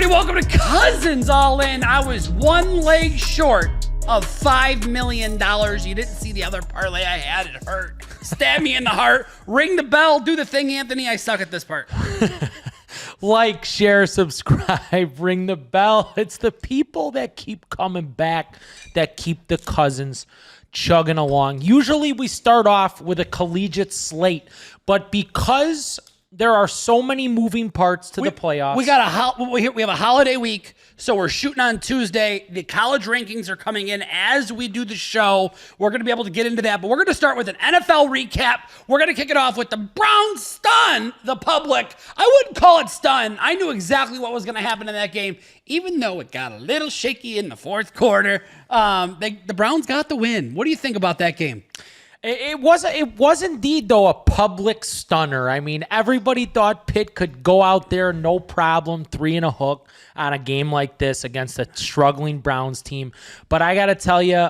everybody. Welcome to Cousins All In. I was one leg short of $5 million. You didn't see the other parlay I had. It hurt. Stab me in the heart. Ring the bell. Do the thing, Anthony. I suck at this part. Like, share, subscribe, ring the bell. It's the people that keep coming back that keep the Cousins chugging along. Usually we start off with a collegiate slate, but because there are so many moving parts to the playoffs. We have a holiday week, so we're shooting on Tuesday. The college rankings are coming in as we do the show. We're going to be able to get into that, but we're going to start with an NFL recap. We're going to kick it off with the Browns stun the public. I wouldn't call it stun. I knew exactly what was going to happen in that game, even though it got a little shaky in the fourth quarter. The Browns got the win. What do you think about that game? It was indeed, though, a public stunner. I mean, everybody thought Pitt could go out there, no problem, 3 and a hook on a game like this against a struggling Browns team. But I got to tell you,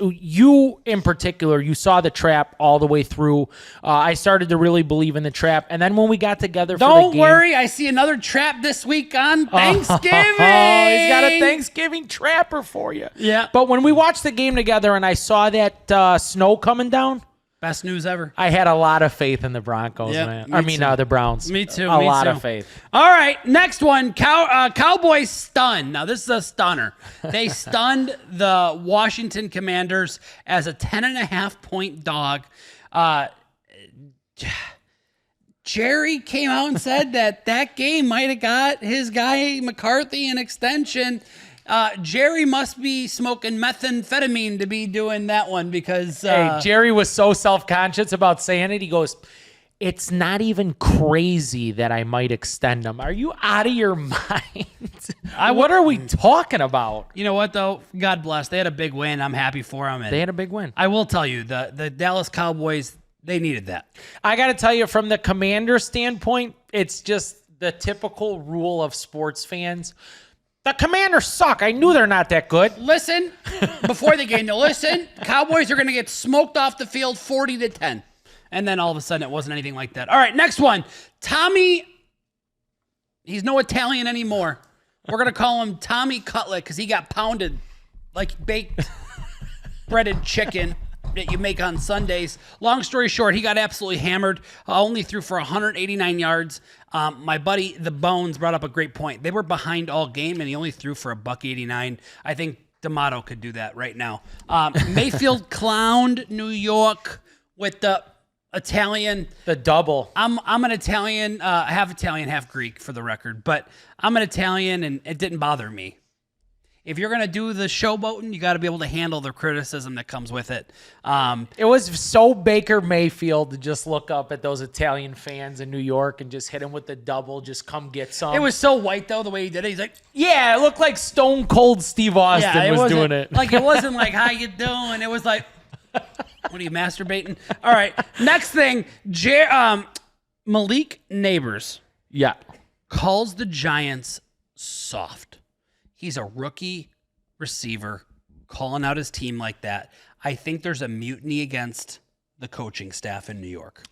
you in particular, you saw the trap all the way through. I started to really believe in the trap. And then when we got together for the game. Don't worry, I see another trap this week on Thanksgiving. He's got a Thanksgiving trapper for you. Yeah. But when we watched the game together and I saw that snow coming down, best news ever. I had a lot of faith in the Broncos, man. The Browns. Me too. A lot of faith. All right, next one. Cowboys stun. Now, this is a stunner. They stunned the Washington Commanders as a 10.5-point dog. Jerry came out and said that game might have got his guy McCarthy an extension. Jerry must be smoking methamphetamine to be doing that one because... Hey, Jerry was so self-conscious about saying it. He goes, it's not even crazy that I might extend them. Are you out of your mind? What are we talking about? You know what, though? God bless. They had a big win. I'm happy for them. They had a big win. I will tell you, the Dallas Cowboys, they needed that. I got to tell you, from the Commander standpoint, it's just the typical rule of sports fans. The Commanders suck. I knew they're not that good. Listen, before the game, Cowboys are going to get smoked off the field 40-10. And then all of a sudden, it wasn't anything like that. All right, next one. Tommy, he's no Italian anymore. We're going to call him Tommy Cutlet because he got pounded like baked breaded chicken that you make on Sundays. Long story short, he got absolutely hammered. Only threw for 189 yards. My buddy, The Bones, brought up a great point. They were behind all game, and he only threw for $189. I think D'Amato could do that right now. Mayfield clowned New York with the Italian. The double. I'm an Italian, half Greek for the record, but I'm an Italian, and it didn't bother me. If you're going to do the showboating, you got to be able to handle the criticism that comes with it. It was so Baker Mayfield to just look up at those Italian fans in New York and just hit him with the double, just come get some. It was so white, though, the way he did it. He's like, yeah, it looked like Stone Cold Steve Austin was doing it. Like, it wasn't like, how you doing? It was like, what are you, masturbating? All right, next thing, Malik Neighbors calls the Giants soft. He's a rookie receiver calling out his team like that. I think there's a mutiny against the coaching staff in New York.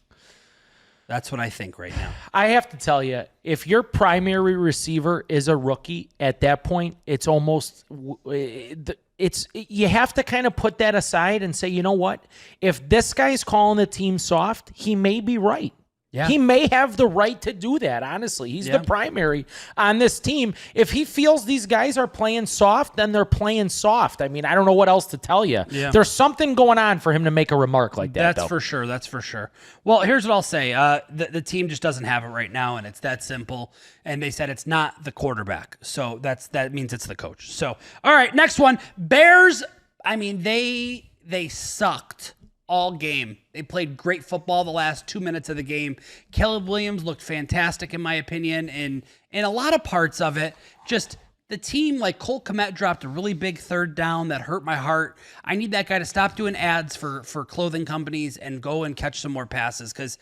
That's what I think right now. I have to tell you, if your primary receiver is a rookie at that point, it's almost you have to kind of put that aside and say, you know what? If this guy's calling the team soft, he may be right. Yeah. He may have the right to do that, honestly. He's the primary on this team. If he feels these guys are playing soft, then they're playing soft. I mean, I don't know what else to tell you. Yeah. There's something going on for him to make a remark like that, That's for sure. Well, here's what I'll say. The team just doesn't have it right now, and it's that simple. And they said it's not the quarterback. So that means it's the coach. So, all right, next one. Bears, I mean, they sucked all game. They played great football the last 2 minutes of the game. Caleb Williams looked fantastic, in my opinion, and in a lot of parts of it, just the team, like Cole Kmet dropped a really big third down that hurt my heart. I need that guy to stop doing ads for clothing companies and go and catch some more passes because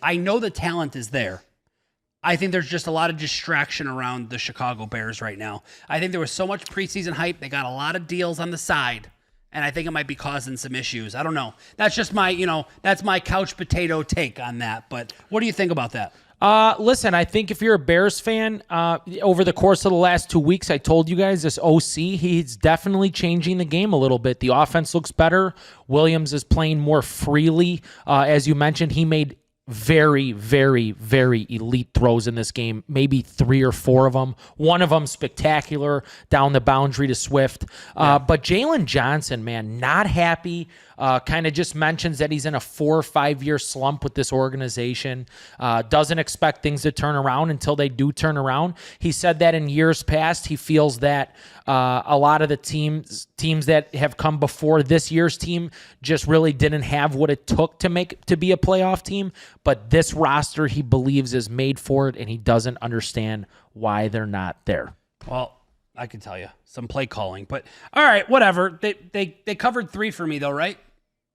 I know the talent is there. I think there's just a lot of distraction around the Chicago Bears right now. I think there was so much preseason hype. They got a lot of deals on the side. And I think it might be causing some issues. I don't know. That's just my, that's my couch potato take on that. But what do you think about that? Listen, I think if you're a Bears fan, over the course of the last 2 weeks, I told you guys this OC, he's definitely changing the game a little bit. The offense looks better. Williams is playing more freely. As you mentioned, he made very, very, very elite throws in this game, maybe 3 or 4 of them. One of them spectacular down the boundary to Swift. But Jalen Johnson, man, not happy. Kind of just mentions that he's in a 4 or 5 year slump with this organization. Doesn't expect things to turn around until they do turn around. He said that in years past, he feels that a lot of the teams that have come before this year's team just really didn't have what it took to be a playoff team. But this roster, he believes, is made for it, and he doesn't understand why they're not there. Well, I can tell you some play calling, but all right, whatever. They covered 3 for me though, right?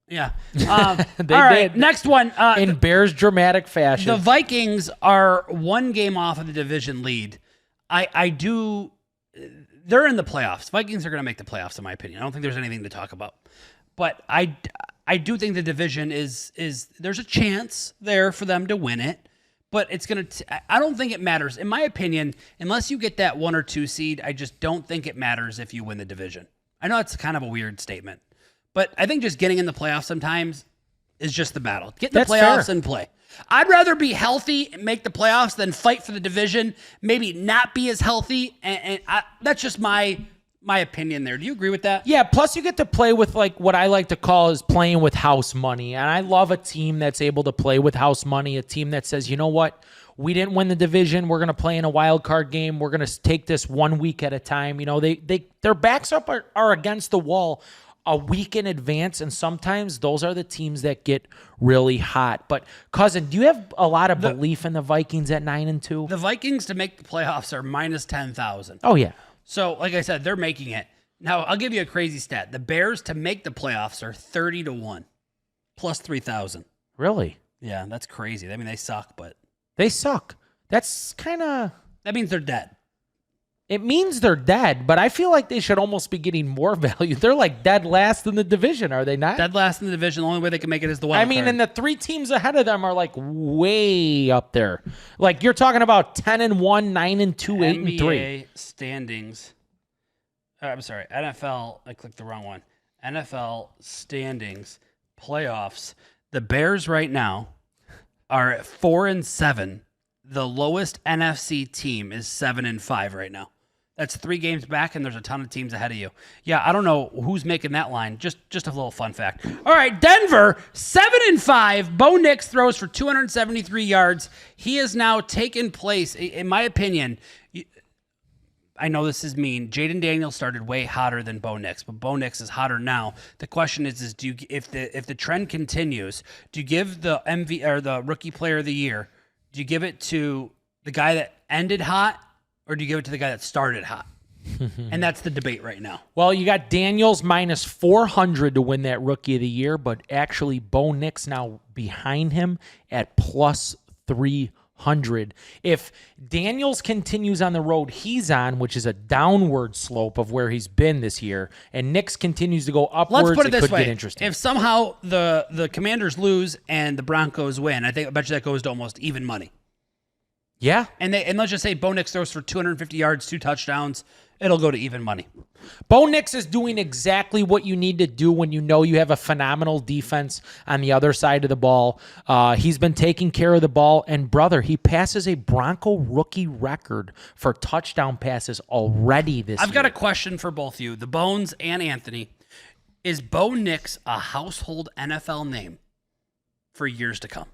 Yeah. They all right, did. next one. In Bears dramatic fashion. The Vikings are 1 game off of the division lead. They're in the playoffs. Vikings are going to make the playoffs, in my opinion. I don't think there's anything to talk about. But I do think the division is there's a chance there for them to win it. But it's going to I don't think it matters. In my opinion, unless you get that 1 or 2 seed, I just don't think it matters if you win the division. I know it's kind of a weird statement. But I think just getting in the playoffs sometimes is just the battle. Get in the playoffs and play. I'd rather be healthy and make the playoffs than fight for the division, maybe not be as healthy. And that's just my opinion there. Do you agree with that? Yeah, plus you get to play with like what I like to call is playing with house money. And I love a team that's able to play with house money, a team that says, you know what? We didn't win the division. We're going to play in a wild card game. We're going to take this 1 week at a time. You know, their backs up are against the wall a week in advance, and sometimes those are the teams that get really hot. But, Cousin, do you have a lot of belief in the Vikings at 9-2? The Vikings to make the playoffs are minus 10,000. Oh, yeah. So, like I said, they're making it. Now, I'll give you a crazy stat. The Bears to make the playoffs are 30-1, plus 3,000. Really? Yeah, that's crazy. I mean, they suck, but... They suck. That's kind of... That means they're dead. It means they're dead, but I feel like they should almost be getting more value. They're like dead last in the division, are they not? Dead last in the division. The only way they can make it is the wild card. And the 3 teams ahead of them are like way up there. Like you're talking about 10-1, 9-2, 8-3. NBA standings. I'm sorry, NFL. I clicked the wrong one. NFL standings, playoffs. The Bears right now are at 4-7. The lowest NFC team is 7-5 right now. That's 3 games back, and there's a ton of teams ahead of you. Yeah, I don't know who's making that line. Just a little fun fact. All right, Denver, 7-5. Bo Nix throws for 273 yards. He has now taken place, in my opinion. I know this is mean. Jaden Daniels started way hotter than Bo Nix, but Bo Nix is hotter now. The question is do you, if the trend continues, do you give the or the Rookie Player of the Year? Do you give it to the guy that ended hot, or do you give it to the guy that started hot? And that's the debate right now. Well, you got Daniels minus 400 to win that Rookie of the Year, but actually Bo Nix now behind him at plus 300. If Daniels continues on the road he's on, which is a downward slope of where he's been this year, and Nix continues to go upwards, let's put it this way. Get interesting. If somehow the Commanders lose and the Broncos win, I bet you that goes to almost even money. Yeah. And let's just say Bo Nix throws for 250 yards, 2 touchdowns. It'll go to even money. Bo Nix is doing exactly what you need to do when you know you have a phenomenal defense on the other side of the ball. He's been taking care of the ball. And, brother, he passes a Bronco rookie record for touchdown passes already this year. I've got a question for both you, the Bones and Anthony. Is Bo Nix a household NFL name for years to come?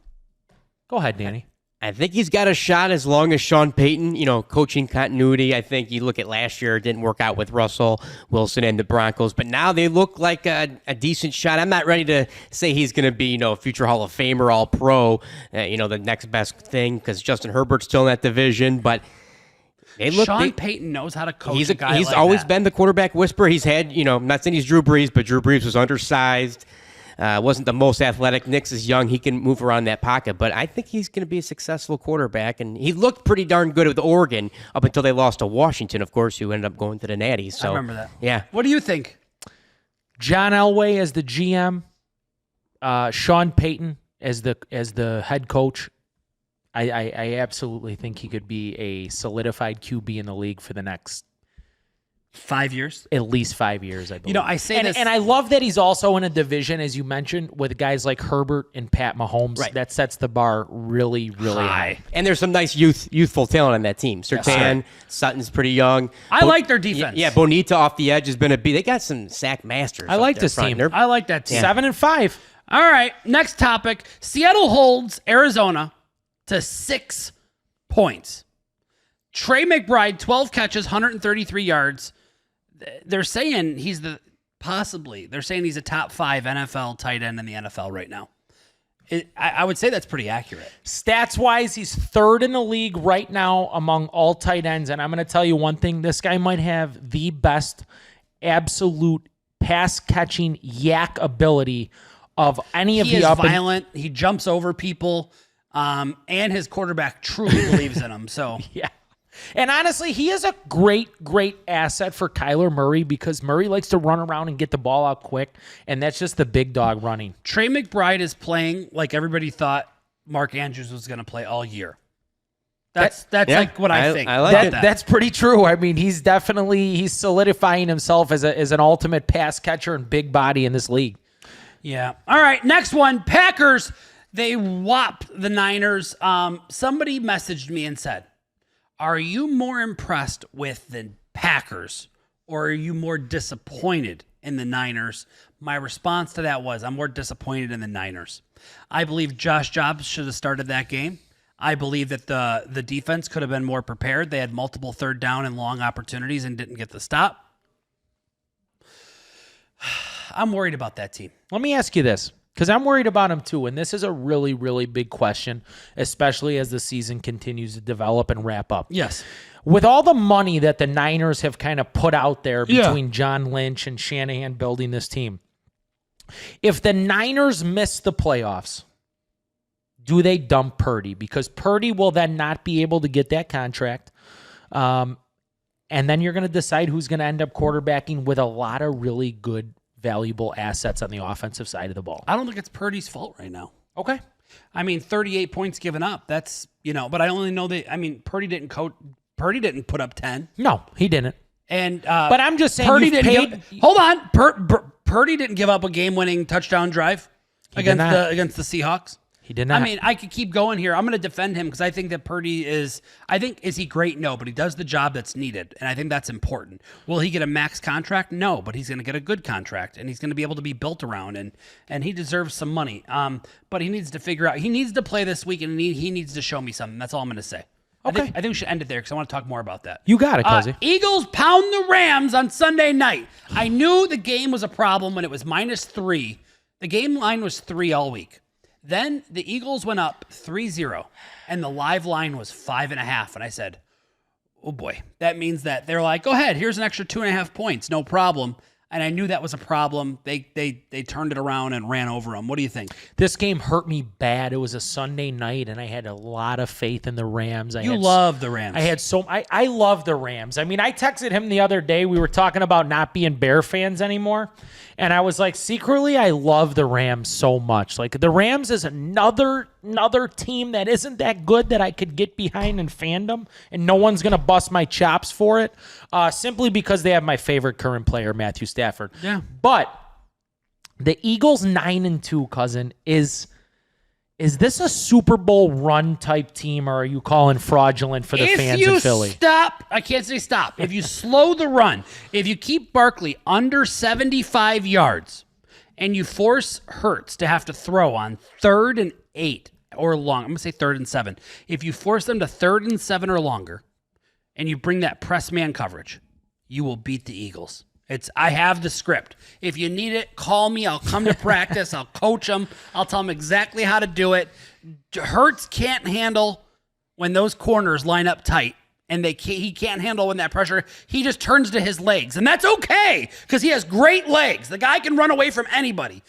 Go ahead, Danny. I think he's got a shot as long as Sean Payton, coaching continuity. I think you look at last year, it didn't work out with Russell Wilson and the Broncos, but now they look like a decent shot. I'm not ready to say he's going to be, a future Hall of Famer, all pro, the next best thing, because Justin Herbert's still in that division, but Sean Payton knows how to coach he's a guy He's like always that. been the quarterback whisperer. He's had, I'm not saying he's Drew Brees, but Drew Brees was undersized. Wasn't the most athletic. Nix is young. He can move around that pocket. But I think he's going to be a successful quarterback. And he looked pretty darn good with Oregon up until they lost to Washington, of course, who ended up going to the Natties. So, I remember that. Yeah. What do you think? John Elway as the GM, Sean Payton as the head coach. I absolutely think he could be a solidified QB in the league for the next 5 years. at least 5 years, I believe. I say this, and I love that he's also in a division, as you mentioned, with guys like Herbert and Pat Mahomes. Right. That sets the bar really, really high. And there's some nice youthful talent on that team. Surtain, Sutton's pretty young. I like their defense. Yeah, Bonita off the edge has been a beat. They got some sack masters. I like up there this front. team. They're- I like that team. 7-5. All right, next topic. Seattle holds Arizona to 6 points. Trey McBride, 12 catches, 133 yards. They're saying they're saying he's a top 5 NFL tight end in the NFL right now. I would say that's pretty accurate. Stats-wise, he's third in the league right now among all tight ends. And I'm going to tell you one thing. This guy might have the best absolute pass-catching yak ability of any of He the is up violent. He jumps over people, and his quarterback truly believes in him. So Yeah. And honestly, he is a great, great asset for Kyler Murray because Murray likes to run around and get the ball out quick, and that's just the big dog running. Trey McBride is playing like everybody thought Mark Andrews was going to play all year. That's yeah, like what I think. I like about That's pretty true. I mean, he's solidifying himself as an ultimate pass catcher and big body in this league. Yeah. All right. Next one. Packers. They whopped the Niners. Somebody messaged me and said, are you more impressed with the Packers or are you more disappointed in the Niners? My response to that was, I'm more disappointed in the Niners. I believe Josh Jacobs should have started that game. I believe that the defense could have been more prepared. They had multiple third down and long opportunities and didn't get the stop. I'm worried about that team. Let me ask you this, because I'm worried about him too, and this is a really, really big question, especially as the season continues to develop and wrap up. Yes. With all the money that the Niners have kind of put out there between John Lynch and Shanahan building this team, if the Niners miss the playoffs, do they dump Purdy? Because Purdy will then not be able to get that contract. And then you're going to decide who's going to end up quarterbacking with a lot of really good, valuable assets on the offensive side of the ball. I don't think it's Purdy's fault right now. Okay. I mean, 38 points given up. That's, but I only know Purdy didn't put up 10. No, he didn't. And But I'm just saying, Purdy hold on. Purdy didn't give up a game-winning touchdown drive against the Seahawks. He did not. I mean, I could keep going here. I'm going to defend him because I think that Purdy is he great? No, but he does the job that's needed, and I think that's important. Will he get a max contract? No, but he's going to get a good contract, and he's going to be able to be built around, and he deserves some money. But he needs to figure out. He needs to play this week, and he needs to show me something. That's all I'm going to say. Okay. I think we should end it there because I want to talk more about that. You got it, Cozy. Eagles pound the Rams on Sunday night. I knew the game was a problem when it was -3. The game line was 3 all week. Then the Eagles went up 3-0, and the live line was 5.5. And I said, oh boy, that means that they're like, go ahead, here's an extra 2.5 points, no problem. And I knew that was a problem. They turned it around and ran over them. What do you think? This game hurt me bad. It was a Sunday night, and I had a lot of faith in the Rams. You love the Rams. I love the Rams. I mean, I texted him the other day. We were talking about not being Bear fans anymore, and I was like, secretly, I love the Rams so much. Like, the Rams is another team that isn't that good that I could get behind in fandom, and no one's going to bust my chops for it, simply because they have my favorite current player, Matthew Stafford. Yeah. But the Eagles 9-2, cousin, is this a Super Bowl run type team, or are you calling fraudulent for the fans in Philly? If you stop, I can't say stop. If you slow the run, if you keep Barkley under 75 yards, and you force Hurts to have to throw on 3rd and 8 or long, I'm going to say 3rd and 7. If you force them to 3rd and 7 or longer, and you bring that press man coverage, you will beat the Eagles. I have the script. If you need it, call me. I'll come to practice. I'll coach them. I'll tell them exactly how to do it. Hurts can't handle when those corners line up tight, and he can't handle when that pressure. He just turns to his legs, and that's okay because he has great legs. The guy can run away from anybody.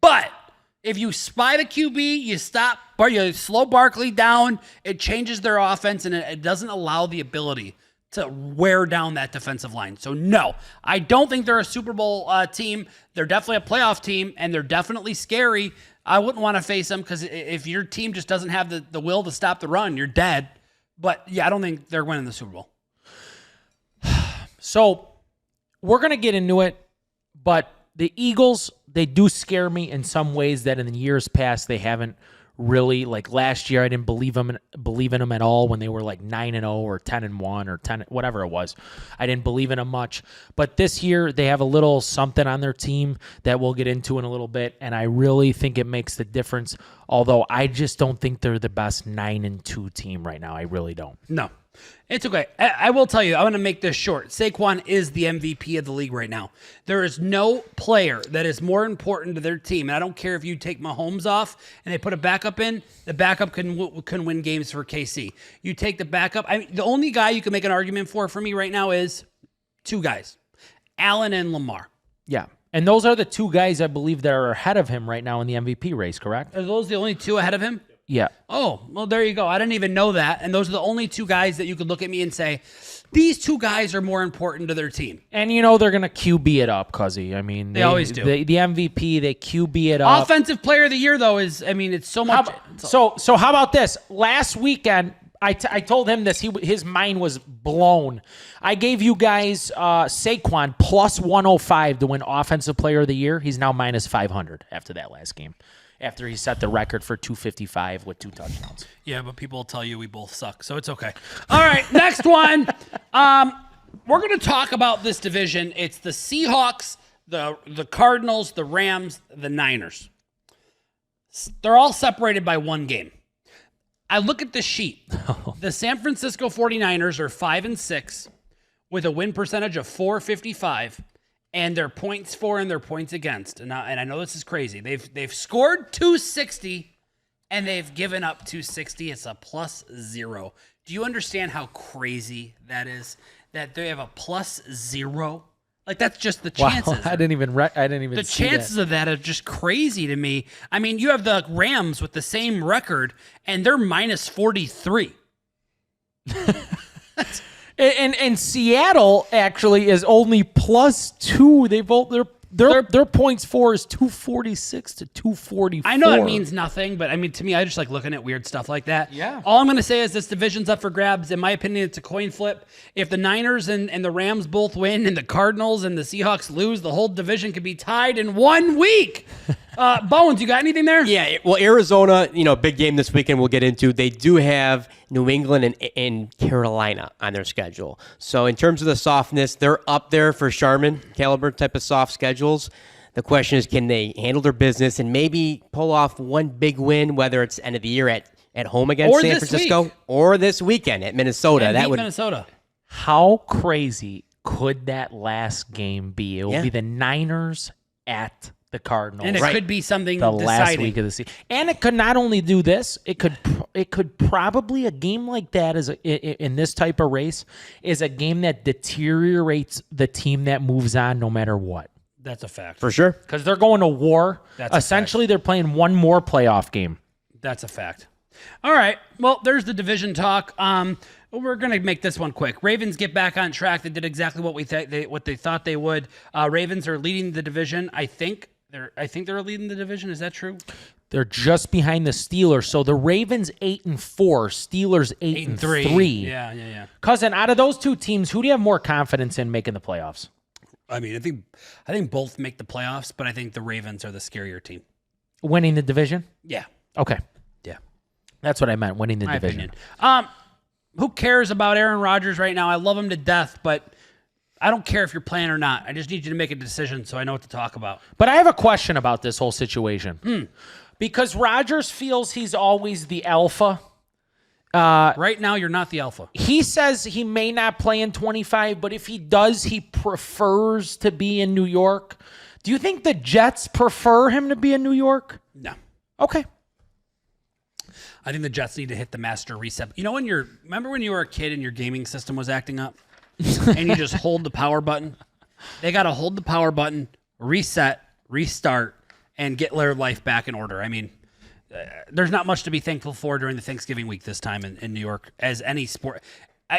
But if you spy the QB, you slow Barkley down, it changes their offense, and it doesn't allow the ability to wear down that defensive line. So no, I don't think they're a Super Bowl team. They're definitely a playoff team, and they're definitely scary. I wouldn't want to face them because if your team just doesn't have the will to stop the run, you're dead. But, yeah, I don't think they're winning the Super Bowl. So we're going to get into it, but the Eagles, they do scare me in some ways that in the years past they haven't really. Like last year, I didn't believe in them at all when they were like 9-0 or 10-1 or 10 whatever it was. I didn't believe in them much. But this year they have a little something on their team that we'll get into in a little bit, and I really think it makes the difference. Although I just don't think they're the best 9-2 team right now. I really don't. No. It's okay. I will tell you, I'm going to make this short. Saquon is the MVP of the league right now. There is no player that is more important to their team. And I don't care if you take Mahomes off and they put a backup in, the backup can win games for KC. You take the backup. I mean, the only guy you can make an argument for me right now is two guys, Allen and Lamar. Yeah. And those are the two guys I believe that are ahead of him right now in the MVP race, correct? Are those the only two ahead of him? Yeah. Oh, well, there you go. I didn't even know that. And those are the only two guys that you could look at me and say, these two guys are more important to their team. And you know they're going to QB it up, Cuzzy. I mean, they always do. The MVP, they QB it up. Offensive player of the year, though, is, I mean, it's so much. So how about this? Last weekend, I told him this. His mind was blown. I gave you guys Saquon plus 105 to win Offensive Player of the Year. He's now minus 500 after that last game. After he set the record for 255 with 2 touchdowns. Yeah, but people will tell you we both suck, so it's okay. All right, next one. We're going to talk about this division. It's the Seahawks, the Cardinals, the Rams, the Niners. They're all separated by one game. I look at the sheet. The San Francisco 49ers are 5-6 with a win percentage of .455. And their points for and their points against. And I know this is crazy. They've scored 260 and they've given up 260. It's a +0. Do you understand how crazy that is? That they have a +0? Like that's just the chances. Wow, I didn't even the see chances that. of that are just crazy to me. I mean, you have the Rams with the same record and they're minus 43. And Seattle actually is only +2. Their points for is 246 to 244. I know that means nothing, but I mean to me, I just like looking at weird stuff like that. Yeah. All I'm going to say is this division's up for grabs. In my opinion, it's a coin flip. If the Niners and the Rams both win, and the Cardinals and the Seahawks lose, the whole division could be tied in 1 week. Bones, you got anything there? Yeah, well, Arizona, big game this weekend we'll get into. They do have New England and Carolina on their schedule. So in terms of the softness, they're up there for Charmin caliber type of soft schedules. The question is, can they handle their business and maybe pull off one big win, whether it's end of the year at home against San Francisco or this weekend at Minnesota? That would Minnesota. How crazy could that last game be? It will be the Niners at the Cardinals. And it could be something the deciding. Last week of the season. And it could not only do this, it could probably, a game like that in this type of race is a game that deteriorates the team that moves on no matter what. That's a fact. For sure. Because they're going to war. Essentially, they're playing one more playoff game. That's a fact. All right. Well, there's the division talk. We're going to make this one quick. Ravens get back on track. They did exactly what they thought they would. Ravens are leading the division. I think they're leading the division. Is that true? They're just behind the Steelers. So the Ravens 8-4, Steelers 8-3. Yeah. Cousin, out of those two teams, who do you have more confidence in making the playoffs? I mean, I think both make the playoffs, but I think the Ravens are the scarier team. Winning the division? Yeah. Okay. Yeah. That's what I meant, winning the division. Opinion. Who cares about Aaron Rodgers right now? I love him to death, but I don't care if you're playing or not. I just need you to make a decision so I know what to talk about. But I have a question about this whole situation. Because Rodgers feels he's always the alpha. Right now, you're not the alpha. He says he may not play in 25, but if he does, he prefers to be in New York. Do you think the Jets prefer him to be in New York? No. Okay. I think the Jets need to hit the master reset. Remember when you were a kid and your gaming system was acting up? And you just hold the power button? They got to hold the power button, reset, restart, and get their life back in order. I mean, there's not much to be thankful for during the Thanksgiving week this time in New York as any sport.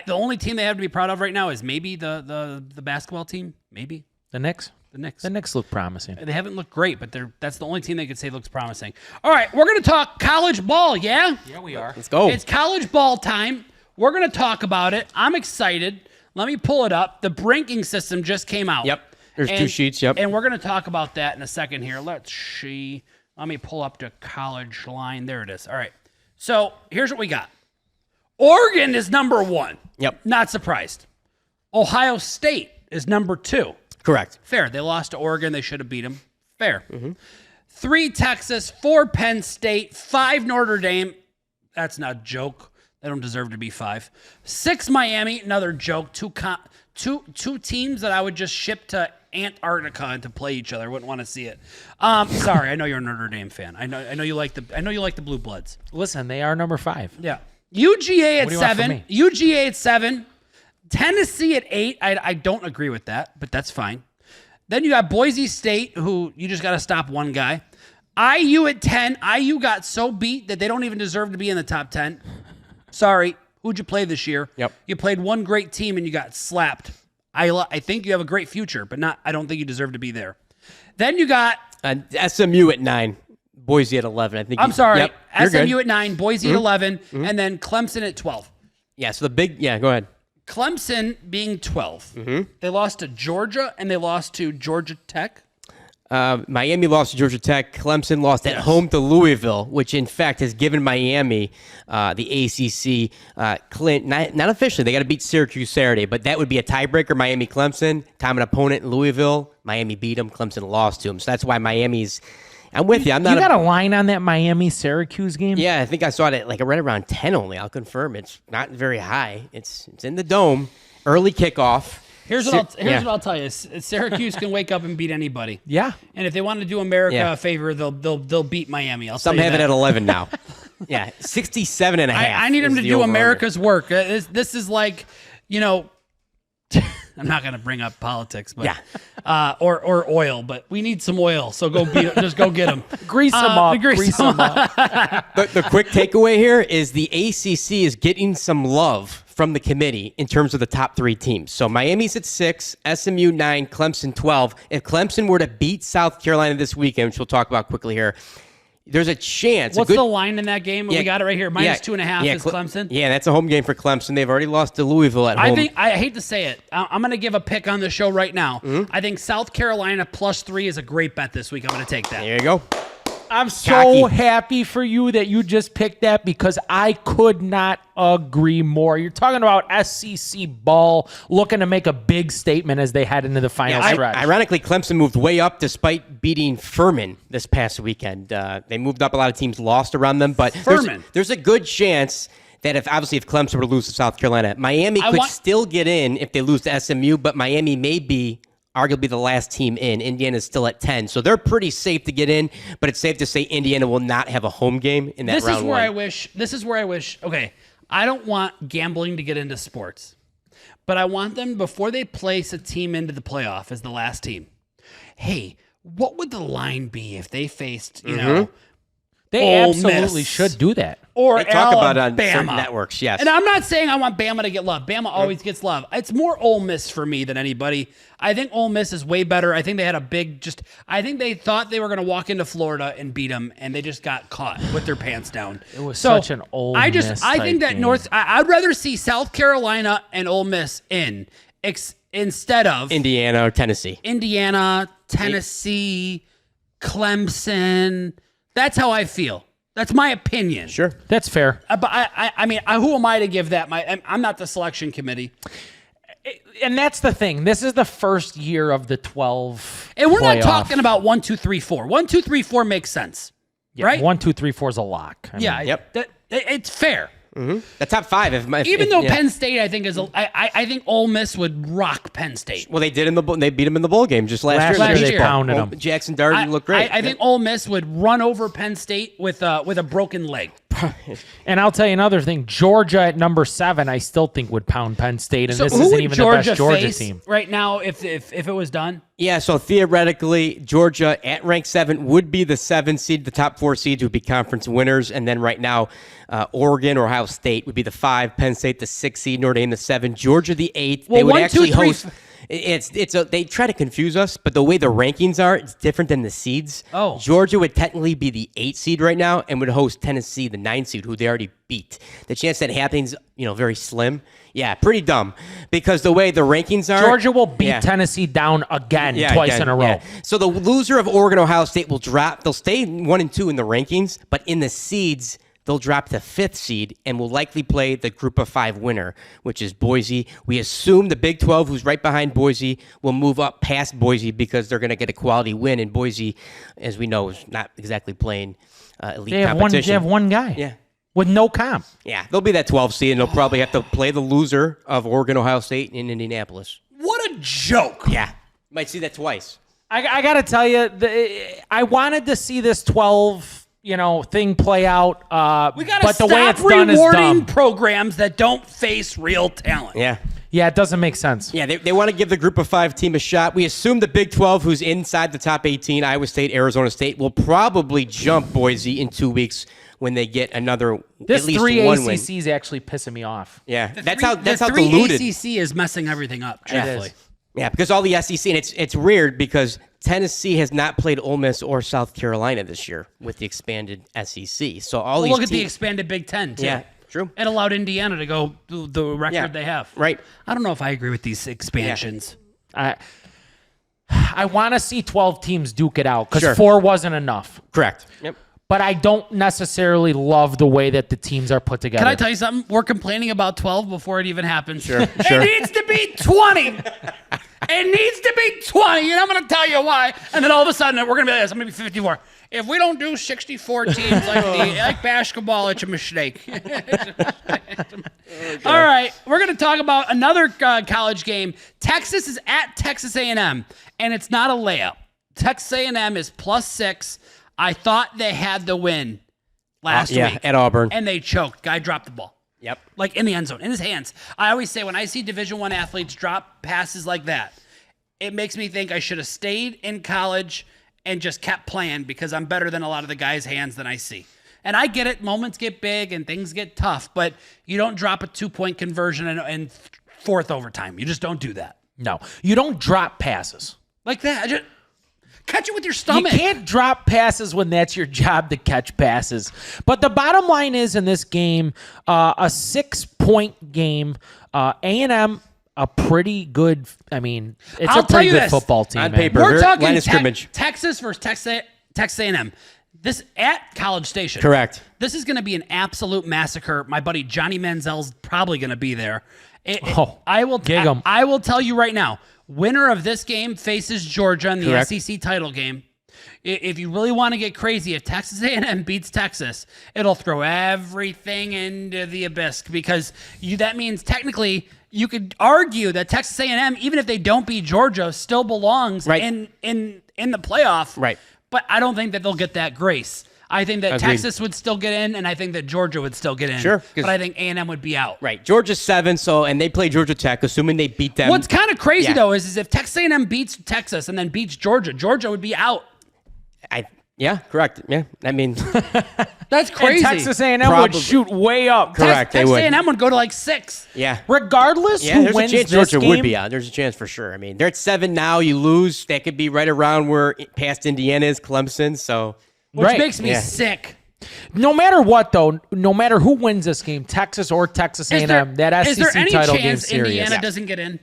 The only team they have to be proud of right now is maybe the basketball team. Maybe. The Knicks? The Knicks. The Knicks look promising. They haven't looked great, but that's the only team they could say looks promising. All right, we're going to talk college ball, yeah? Yeah, we are. Let's go. It's college ball time. We're going to talk about it. I'm excited. Let me pull it up. The ranking system just came out. Yep. There's 2 sheets. Yep. And we're going to talk about that in a second here. Let's see. Let me pull up the college line. There it is. All right. So here's what we got. Oregon is number 1. Yep. Not surprised. Ohio State is number 2. Correct. Fair. They lost to Oregon. They should have beat them. Fair. 3 Texas, 4 Penn State, 5 Notre Dame. That's not a joke. They don't deserve to be 5. 6 Miami. Another joke. Two teams that I would just ship to Antarctica to play each other. I wouldn't want to see it. Sorry. I know you're a Notre Dame fan. I know you like the Blue Bloods. Listen, they are number 5. Yeah. UGA at What do you want from 7. me? UGA at 7. Tennessee at 8. I don't agree with that, but that's fine. Then you got Boise State, who you just got to stop one guy. IU at 10. IU got so beat that they don't even deserve to be in the top 10. Sorry. Who'd you play this year? Yep. You played one great team and you got slapped. I think you have a great future, but I don't think you deserve to be there. Then you got SMU at 9. Boise at 11. I think. I'm sorry. Yep, you're SMU good. at 9, Boise at 11, and then Clemson at 12. Yeah. So go ahead. Clemson being 12. They lost to Georgia and they lost to Georgia Tech. Miami lost to Georgia Tech. Clemson lost at home to Louisville, which in fact has given Miami the ACC. Not officially, they got to beat Syracuse Saturday, but that would be a tiebreaker. Miami-Clemson, common opponent in Louisville. Miami beat them. Clemson lost to them, so that's why Miami's. I'm with you. I'm not. You got a line on that Miami-Syracuse game? Yeah, I think I saw it at right around 10 only. I'll confirm. It's not very high. It's in the dome. Early kickoff. Here's what I'll tell you. Syracuse can wake up and beat anybody. Yeah. And if they want to do America a favor, they'll beat Miami. Some have it at 11 now. Yeah, 67 and a half. I need them to do over-under. America's work. This is like, I'm not going to bring up politics, but or oil, but we need some oil. So just go get them. Grease them up. Grease them up. The quick takeaway here is the ACC is getting some love from the committee in terms of the top 3 teams. So Miami's at 6, SMU 9, Clemson 12. If Clemson were to beat South Carolina this weekend, which we'll talk about quickly here, there's a chance. What's the line in that game? We got it right here. Minus 2.5 is Clemson. Yeah, that's a home game for Clemson. They've already lost to Louisville at home. I hate to say it. I'm going to give a pick on the show right now. I think South Carolina plus 3 is a great bet this week. I'm going to take that. There you go. I'm so happy for you that you just picked that because I could not agree more. You're talking about SEC ball looking to make a big statement as they head into the final stretch. Ironically, Clemson moved way up despite beating Furman this past weekend. They moved up. A lot of teams lost around them, but there's a good chance that if Clemson were to lose to South Carolina, Miami could still get in if they lose to SMU, but Miami may be arguably the last team in. Indiana's still at 10, so they're pretty safe to get in, but it's safe to say Indiana will not have a home game in that round one. This is where I wish, okay, I don't want gambling to get into sports, but I want them, before they place a team into the playoff as the last team, hey, what would the line be if they faced, They Ole absolutely Miss should do that. or They talk about Alabama. it on certain networks, yes. And I'm not saying I want Bama to get love. Bama always gets love. It's more Ole Miss for me than anybody. I think Ole Miss is way better. I think they had I think they thought they were going to walk into Florida and beat them, and they just got caught with their pants down. It was such an Ole Miss I think type that game. I'd rather see South Carolina and Ole Miss instead of Indiana or Tennessee. Indiana, Tennessee, Clemson. That's how I feel. That's my opinion. Sure. That's fair. But I mean, who am I to give that? I'm not the selection committee. And that's the thing. This is the first year of the 12. And we're not playoff. talking about 1, 2, 3, 4. 1, 2, 3, 4 makes sense, right? 1, 2, 3, 4 is a lock. It's fair. The top 5. Even though Penn State, I think I think Ole Miss would rock Penn State. Well, they did they beat them in the bowl game just last year. Last year. they pounded them. Jackson Dart looked great. I think Ole Miss would run over Penn State with a broken leg. And I'll tell you another thing. Georgia at number 7, I still think would pound Penn State, and So this who isn't would even Georgia the best Georgia face team. right now if it was done? Yeah, so theoretically, Georgia at rank 7 would be the 7 seed. The top 4 seeds would be conference winners. And then right now, Oregon or Ohio State would be the 5, Penn State the 6 seed, Notre Dame the 7, Georgia the 8. Well, They would 1, 2, actually 3, host. They try to confuse us, but the way the rankings are, it's different than the seeds. Oh. Georgia would technically be the 8 seed right now and would host Tennessee, the 9 seed, who they already beat. The chance that happens, very slim. Yeah, pretty dumb because the way the rankings are, Georgia will beat Tennessee down again twice in a row. Yeah. So the loser of Oregon, Ohio State will drop. They'll stay 1 and 2 in the rankings, but in the seeds, they'll drop to 5th seed and will likely play the group of 5 winner, which is Boise. We assume the Big 12, who's right behind Boise, will move up past Boise because they're going to get a quality win. And Boise, as we know, is not exactly playing elite competition. They have one guy. Yeah. With no comp. Yeah, they'll be that 12 seed, and they'll probably have to play the loser of Oregon, Ohio State in Indianapolis. What a joke. Yeah. Might see that twice. I got to tell you, I wanted to see this 12 thing play out. We got to the way it's stop done is rewarding dumb. programs that don't face real talent. Yeah. Yeah, it doesn't make sense. Yeah, they want to give the group of 5 team a shot. We assume the Big 12, who's inside the top 18, Iowa State, Arizona State, will probably jump Boise in 2 weeks when they get another This at least 3 one win. ACC is actually pissing me off. Yeah, that's The how three diluted. ACC is messing everything up, truthfully. Yeah, because all the SEC, and it's weird because Tennessee has not played Ole Miss or South Carolina this year with the expanded SEC. So all these Look at the teams, expanded Big Ten, too. Yeah, true. It allowed Indiana to go the record they have. Right. I don't know if I agree with these expansions. I want to see 12 teams duke it out because Sure. 4 wasn't enough. Correct. Yep. But I don't necessarily love the way that the teams are put together. Can I tell you something? We're complaining about 12 before it even happens. Sure. It needs to be 20. It needs to be 20, and I'm going to tell you why. And then all of a sudden, we're going to be like this. I'm going to be 54. If we don't do 64 teams like basketball, it's a mistake. All right, we're going to talk about another college game. Texas is at Texas A&M, and it's not a layup. Texas A&M is +6. I thought they had the win last week. at Auburn. And they choked. Guy dropped the ball. Yep. Like in the end zone, in his hands. I always say when I see Division I athletes drop passes like that, it makes me think I should have stayed in college and just kept playing because I'm better than a lot of the guys' hands than I see. And I get it. Moments get big and things get tough, but you don't drop a 2-point conversion in fourth overtime. You just don't do that. No, you don't drop passes. Like that. Just catch it with your stomach. You can't drop passes when that's your job to catch passes. But the bottom line is in this game, a 6-point game, A&M, a pretty good, it's I'll a tell pretty you good this. football team. On man. paper. We're Line talking of scrimmage. Texas versus Texas A&M. This at College Station. Correct. This is going to be an absolute massacre. My buddy Johnny Manziel's probably going to be there. I will tell you right now, winner of this game faces Georgia in the Correct. SEC title game. If you really want to get crazy, if Texas A&M beats Texas, it'll throw everything into the abyss because that means technically you could argue that Texas A&M, even if they don't beat Georgia, still belongs in the playoff. Right. But I don't think that they'll get that grace. I think that Agreed. Texas would still get in, and I think that Georgia would still get in. Sure, But I think A&M would be out. Right. Georgia's 7, and they play Georgia Tech, assuming they beat them. What's kind of crazy, Yeah. though, is if Texas A&M beats Texas and then beats Georgia, Georgia would be out. Yeah, correct. Yeah, That's crazy. And Texas A&M would Probably. shoot way up. Correct, they Texas would. A&M would go to like 6. Yeah. Regardless Yeah, who there's a wins chance this Georgia game, would be out. There's a chance for sure. They're at 7 now. You lose. That could be right around where past Indiana is, Clemson. So, Which makes me Yeah. sick. no matter what, though, no matter who wins this game, Texas or Texas A&M, that is there SEC any title game chance is serious. Indiana doesn't get in?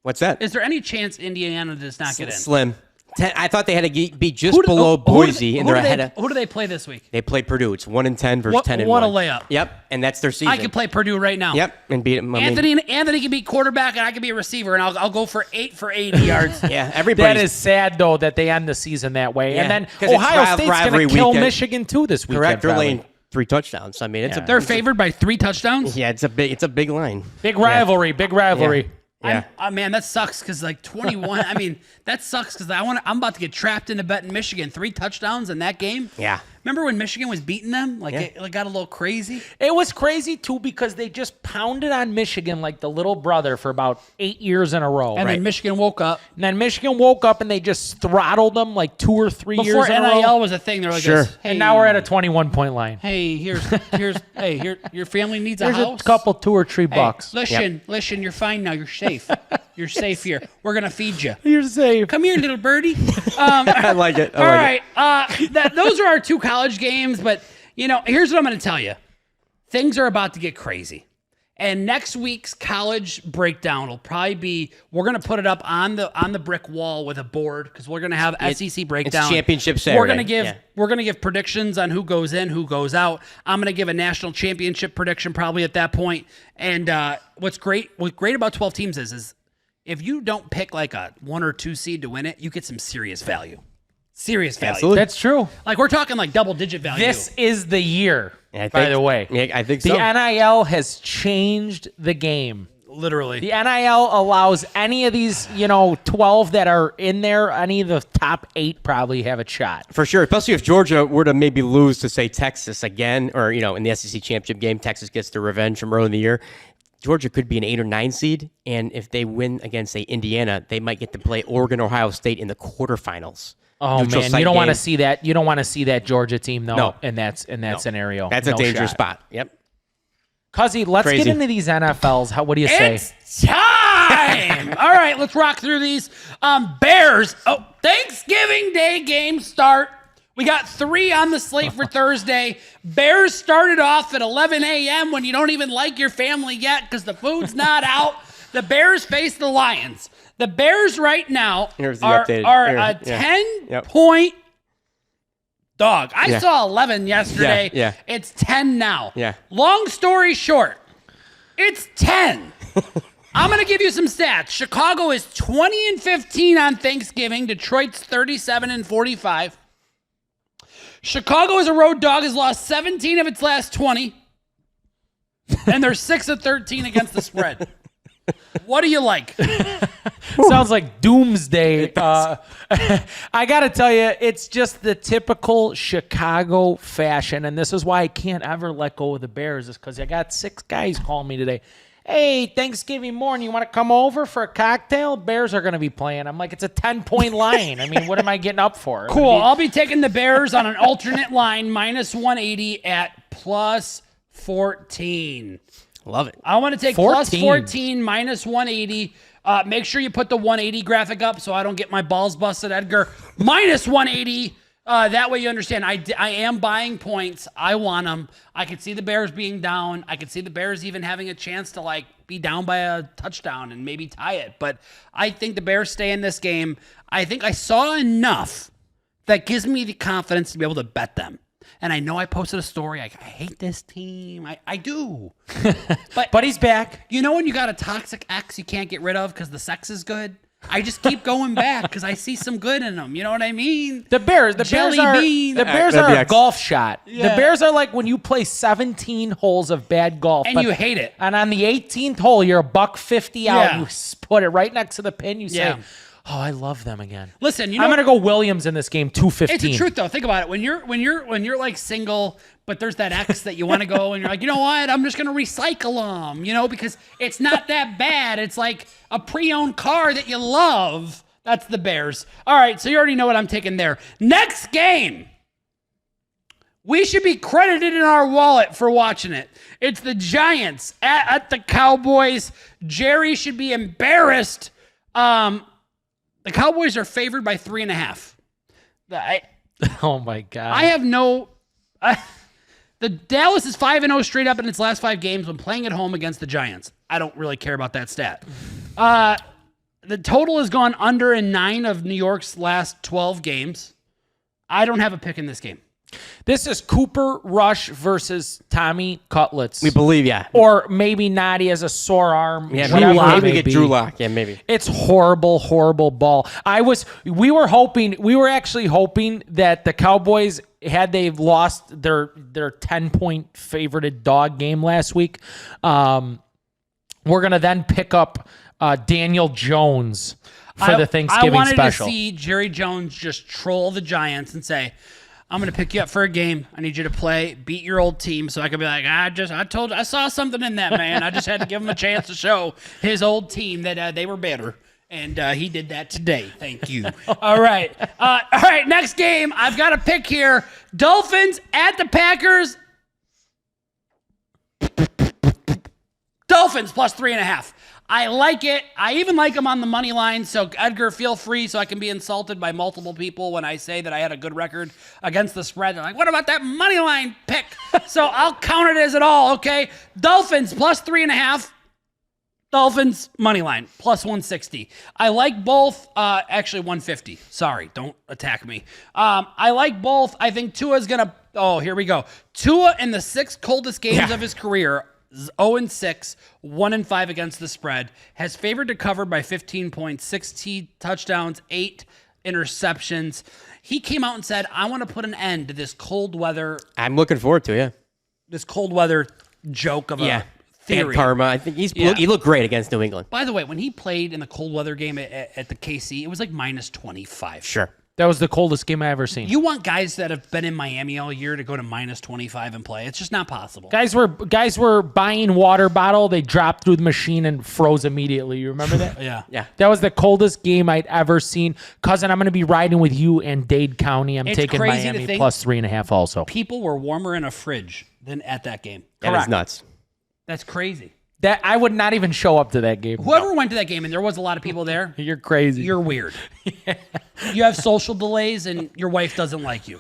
what's that? Is there any chance Indiana does not get in? Slim. I thought they had to be just below Boise, and they're ahead of. Who do they play this week? They play Purdue. It's 1-10 versus 10-1. What a layup. Yep, and that's their season. I could play Purdue right now. Yep, and beat them. Anthony can be quarterback, and I can be a receiver, and I'll go for 8 for 80 yards. Yeah, everybody. That is sad, though, that they end the season that way. Yeah, And then 'cause it's Ohio State's going rivalry to kill weekend. Michigan, too, this weekend. correct. They're probably. laying 3 touchdowns. It's They're favored by 3 touchdowns. Yeah, it's a big line. Big rivalry, big rivalry. Yeah. Man, that sucks because 21. That sucks because I'm about to get trapped into betting Michigan 3 touchdowns in that game. Yeah. Remember when Michigan was beating them? It got a little crazy. It was crazy, too, because they just pounded on Michigan like the little brother for about 8 years in a row. And then Michigan woke up. And then Michigan woke up and they just throttled them like 2 or 3 Before years in a row. NIL was a thing, they were like, Sure. this, hey, And now we're at a 21-point line. Hey, here's your family needs a There's house. a couple $2 or $3 bucks. Listen, you're fine now. You're safe. You're safe here. We're going to feed you. You're safe. Come here, little birdie. I like it. All right. Those are our 2 college games, but, here's what I'm going to tell you. Things are about to get crazy. And next week's college breakdown will probably be, we're going to put it up on the brick wall with a board because we're going to have SEC breakdown. It's championship Saturday. We're going to give predictions on who goes in, who goes out. I'm going to give a national championship prediction probably at that point. And what's great about 12 teams is if you don't pick like a 1 or 2 seed to win it, you get some serious value. Serious value. Absolutely. That's true. Like we're talking like double-digit value. This is the year, Yeah, by the way. Yeah, I think The so. NIL has changed the game. Literally. The NIL allows any of these, 12 that are in there, any of the top 8 probably have a shot. For sure, especially if Georgia were to maybe lose to, say, Texas again, or, in the SEC championship game, Texas gets the revenge from early in the year. Georgia could be an 8 or 9 seed, and if they win against, say, Indiana, they might get to play Oregon, Ohio State in the quarterfinals. Oh Neutral man, site you don't want to game. see that. You don't want to see that Georgia team though. No. in that scenario. That's a No dangerous shot. spot. Yep. Cuzzy, let's Crazy. get into these NFLs. What do you say? It's time. All right, let's rock through these. Bears. Oh, Thanksgiving Day games start. We got 3 on the slate for Thursday. Bears started off at 11 a.m. when you don't even like your family yet because the food's not out. The Bears face the Lions. The Bears right now Here's the are updated. a Yeah. 10-point dog. I Yeah. saw 11 yesterday. Yeah. It's 10 now. Yeah. Long story short, it's 10. I'm going to give you some stats. Chicago is 20-15 on Thanksgiving. Detroit's 37-45. Chicago as a road dog has lost 17 of its last 20. And they're 6-13 against the spread. What do you like? Sounds like doomsday. I got to tell you, it's just the typical Chicago fashion, and this is why I can't ever let go of the Bears, is because I got 6 guys calling me today. Hey, Thanksgiving morning, you want to come over for a cocktail? Bears are going to be playing. I'm like, it's a 10-point line. I mean, what am I getting up for? Cool. I'll be taking the Bears on an alternate line, -180 at +14. Love it. I want to take 14. +14, -180. Make sure you put the 180 graphic up so I don't get my balls busted, Edgar. -180. That way you understand. I am buying points. I want them. I could see the Bears being down. I could see the Bears even having a chance to be down by a touchdown and maybe tie it. But I think the Bears stay in this game. I think I saw enough that gives me the confidence to be able to bet them. And I know I posted a story. I hate this team. I do. But he's back. You know when you got a toxic ex you can't get rid of because the sex is good? I just keep going back because I see some good in them. You know what I mean? The Bears Jelly are bean. the Bears That'd are be a golf shot. Yeah. The Bears are like when you play 17 holes of bad golf, And you hate it. And on the 18th hole, you're $150 out. Yeah. You put it right next to the pin. You say, Yeah. "Oh, I love them again." Listen, I'm gonna go Williams in this game. 215. It's the truth though. Think about it. When you're like single, but there's that ex that you want to go and you're like, you know what? I'm just gonna recycle them. Because it's not that bad. It's like a pre-owned car that you love. That's the Bears. All right, so you already know what I'm taking there. Next game. We should be credited in our wallet for watching it. It's the Giants at the Cowboys. Jerry should be embarrassed. The Cowboys are favored by 3.5. Oh my God. I have no. The Dallas is 5-0 straight up in its last 5 games when playing at home against the Giants. I don't really care about that stat. The total has gone under in 9 of New York's last 12 games. I don't have a pick in this game. This is Cooper Rush versus Tommy Cutlets. We believe, yeah. Or maybe not. He has a sore arm. Yeah, whatever it maybe may get be. Drew Lock. Yeah, maybe. It's horrible, horrible ball. We were actually hoping that the Cowboys, had they lost their 10-point favorited dog game last week, we're going to then pick up Daniel Jones for the Thanksgiving I wanted special. to see Jerry Jones just troll the Giants and say, I'm going to pick you up for a game. I need you to beat your old team. So I could be like, I saw something in that man. I just had to give him a chance to show his old team that they were better. And he did that today. Thank you. All right. Next game. I've got a pick here. Dolphins at the Packers. Dolphins Dolphins plus 3.5. I like it. I even like them on the money line. So, Edgar, feel free so I can be insulted by multiple people when I say that I had a good record against the spread. They're like, what about that money line pick? So, I'll count it as it all, okay? Dolphins plus 3.5. Dolphins money line plus 160. I like both. Actually, 150. Sorry, don't attack me. I like both. I think Tua's going to. Oh, here we go. Tua in the 6 coldest games of his career. 0-6, 1-5 against the spread, has favored to cover by 15 points, 16 touchdowns, 8 interceptions. He came out and said, I want to put an end to this cold weather. I'm looking forward to it, yeah. This cold weather joke of a theory. And karma. I think he looked great against New England. By the way, when he played in the cold weather game at the KC, it was like minus 25. Sure. That was the coldest game I ever seen. You want guys that have been in Miami all year to go to minus 25 and play. It's just not possible. Guys were buying water bottle. They dropped through the machine and froze immediately. You remember that? Yeah. That was the coldest game I'd ever seen. Cousin, I'm going to be riding with you in Dade County. I'm It's taking crazy to Miami think plus 3.5 also. People were warmer in a fridge than at that game. That is nuts. That's crazy. That I would not even show up to that game. Whoever went to that game, and there was a lot of people there, You're crazy. you're weird. You have social delays, and your wife doesn't like you.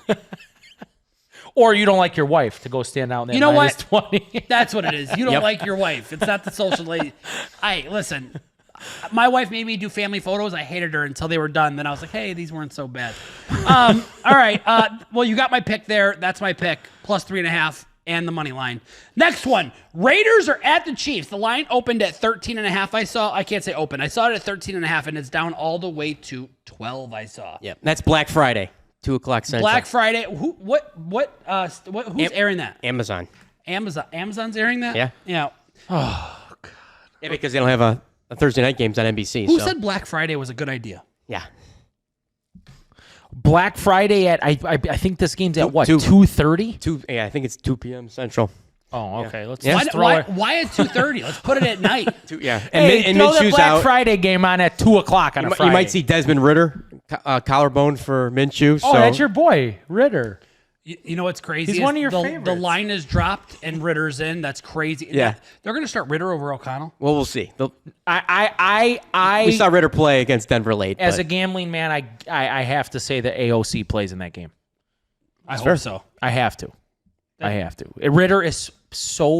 Or you don't like your wife to go stand out in that You know minus what? 20. That's what it is. You don't like your wife. It's not the social delay. Listen, my wife made me do family photos. I hated her until they were done. Then I was like, hey, these weren't so bad. All right. Well, you got my pick there. That's my pick. Plus 3.5. And the money line. Next one. Raiders are at the Chiefs. The line opened at 13.5. I can't say open. I saw it at 13.5, and it's down all the way to 12. I saw. Yeah, that's Black Friday, 2:00 Central. Black Friday. Who's airing that? Amazon. Amazon's airing that? Yeah. Yeah. Yeah, because they don't have a Thursday night games on NBC. Who said Black Friday was a good idea? Yeah. Black Friday at I think this game's at what, 2:30? I think it's 2 p.m. Central. Oh, okay. Let's Why, just throw why, it. why at 2:30? Let's put it at night. Yeah. Hey, And throw the Minshew's Black out. Friday game on at 2 o'clock on a Friday. You might see Desmond Ritter, collarbone for Minshew. Oh, so. that's your boy, Ritter. You know what's crazy? He's one of your the favorites. line is dropped and Ritter's in. That's crazy. Yeah. They're going to start Ritter over O'Connell. Well, we'll see. I We saw Ritter play against Denver late. as but a gambling man, I have to say that AOC plays in that game. I hope so. I have to. Ritter is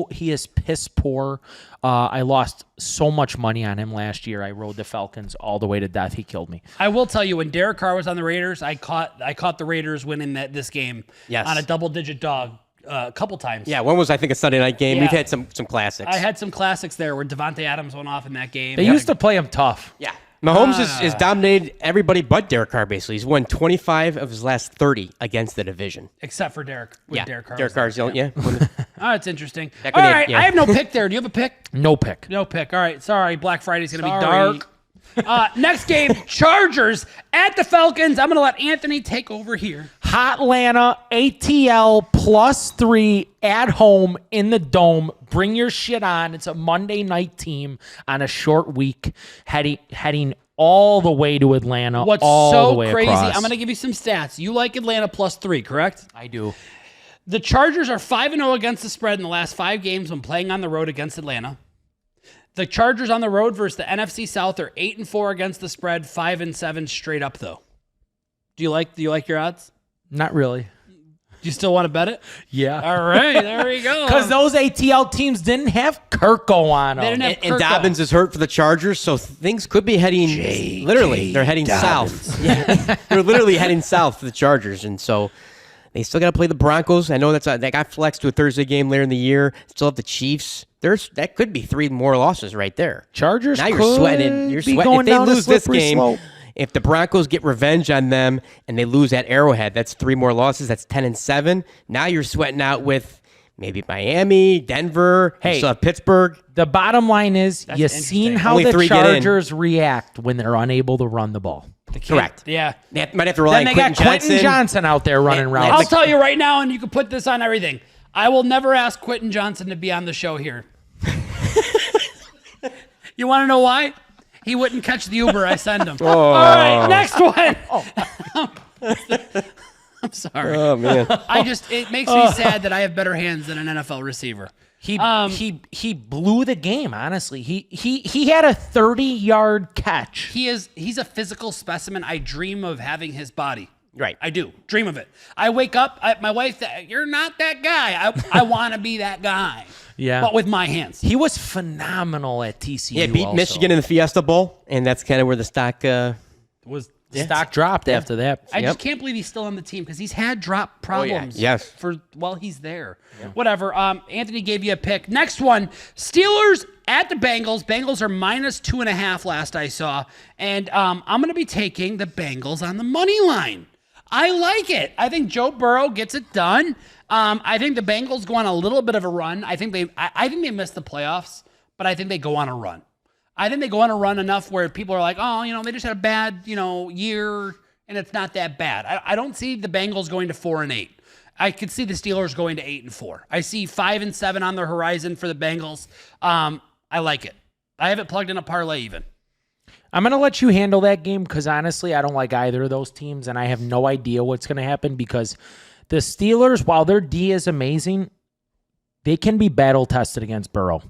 he is piss poor. I lost so much money on him last year. I rode the Falcons all the way to death. He killed me. I will tell you, when Derek Carr was on the Raiders, I caught the Raiders winning this game on a double-digit dog a couple times. Yeah, one was, I think, a Sunday night game. Yeah. We've had some classics. I had some classics there where Devontae Adams went off in that game. They used to play him tough. Yeah. Mahomes has dominated everybody but Derek Carr, basically. He's won 25 of his last 30 against the division. Except for Derek. Derek Carr. Derek Carr's, yeah. Oh, it's interesting. All when they- right, yeah. I have no pick there. Do you have a pick? No pick. No pick. All right, sorry. Black Friday's going to be dark. Next game, Chargers at the Falcons. I'm going to let Anthony take over here. Hotlanta, ATL +3 at home in the Dome. Bring your shit on. It's a Monday night team on a short week, heading all the way to Atlanta. What's all the so way crazy, across. I'm going to give you some stats. You like Atlanta +3, correct? I do. The Chargers are 5-0 against the spread in the last 5 games when playing on the road against Atlanta. The Chargers on the road versus the NFC South are 8-4 against the spread, 5-7 straight up though. Do you like your odds? Not really. Do you still want to bet it? Yeah. All right, there we go. Because those ATL teams didn't have Kirko on them. They didn't have And Kirk Dobbins is hurt for the Chargers, so things could be heading they're heading south. Yeah. They're literally heading south for the Chargers, and so they still got to play the Broncos. I know that got flexed to a Thursday game later in the year. Still have the Chiefs. That could be 3 more losses right there. Chargers Now you're could sweating. You're be sweating. going If they down a lose this slippery game, slope. if the Broncos get revenge on them and they lose at Arrowhead, that's 3 more losses. That's 10-7. Now you're sweating out with maybe Miami, Denver. Hey. You still have Pittsburgh. The bottom line is, you seen interesting. how Only the 3 get in. Chargers react when they're unable to run the ball. Correct. Yeah. They might have to rely Then on they got Quentin Quentin Johnson out there running routes. I'll tell you right now, and you can put this on everything. I will never ask Quentin Johnson to be on the show here. You want to know why? He wouldn't catch the Uber I send him. All right, next one. I'm sorry. Oh man. It makes me sad that I have better hands than an NFL receiver. He blew the game, honestly. He had a 30-yard catch. He's a physical specimen. I dream of having his body. Right. I do. Dream of it. I wake up, my wife, you're not that guy. I want to be that guy. Yeah. But with my hands. He was phenomenal at TCU. Yeah, beat also. Michigan in the Fiesta Bowl, and that's kind of where the stock Was Stock dropped after that. I just can't believe he's still on the team because he's had drop problems Yes. while he's there. Whatever. Anthony gave you a pick. Next one, Steelers at the Bengals. Bengals are -2.5 last I saw. And I'm going to be taking the Bengals on the money line. I like it. I think Joe Burrow gets it done. I think the Bengals go on a little bit of a run. I think they missed the playoffs, but I think they go on a run. I think they go on a run enough where people are like, oh, they just had a bad, year, and it's not that bad. I don't see the Bengals going to 4-8. I could see the Steelers going to 8-4. I see 5-7 on the horizon for the Bengals. I like it. I have it plugged in a parlay even. I'm going to let you handle that game because, honestly, I don't like either of those teams, and I have no idea what's going to happen because the Steelers, while their D is amazing, they can be battle-tested against Burrow.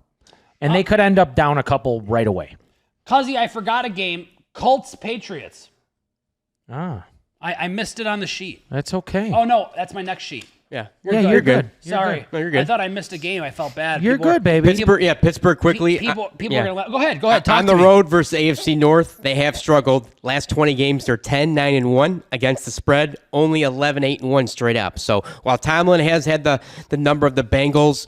And they could end up down a couple right away. Cuzzy, I forgot a game. Colts-Patriots. Ah. I missed it on the sheet. That's okay. Oh, no, that's my next sheet. Yeah. You're good. Sorry. No, you're good. I thought I missed a game. I felt bad. You're good, baby. Pittsburgh quickly. People are yeah. going to go ahead. Talk on to the me. road versus AFC North, they have struggled. Last 20 games, they're 10-9-1 against the spread, only 11-8-1 straight up. So while Tomlin has had the number of the Bengals,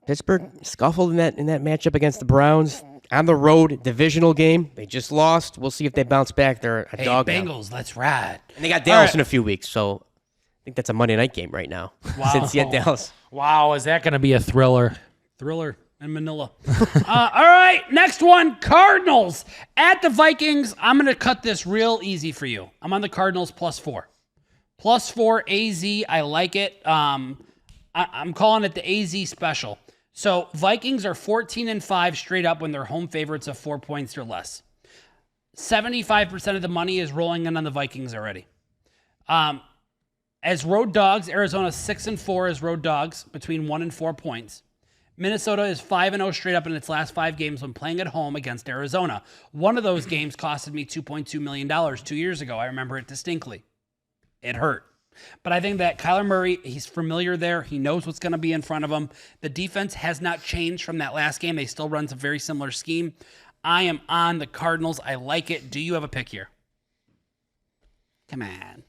Pittsburgh scuffled in that matchup against the Browns. On the road, divisional game, they just lost. We'll see if they bounce back. They're a dog now. Bengals, let's ride. And they got Dallas in a few weeks, so I think that's a Monday night game right now. Wow. Since you had Dallas. Wow, is that going to be a thriller? Thriller in Manila. All right, next one, Cardinals at the Vikings. I'm going to cut this real easy for you. I'm on the Cardinals +4. +4 AZ, I like it. I'm calling it the AZ special. So Vikings are 14-5 straight up when they're home favorites of 4 points or less. 75% of the money is rolling in on the Vikings already. As road dogs, Arizona 6-4 as road dogs between 1 and 4 points. Minnesota is 5-0 straight up in its last 5 games when playing at home against Arizona. One of those games costed me $2.2 million 2 years ago. I remember it distinctly. It hurt. But I think that Kyler Murray, he's familiar there. He knows what's going to be in front of him. The defense has not changed from that last game. They still run a very similar scheme. I am on the Cardinals. I like it. Do you have a pick here? Come on.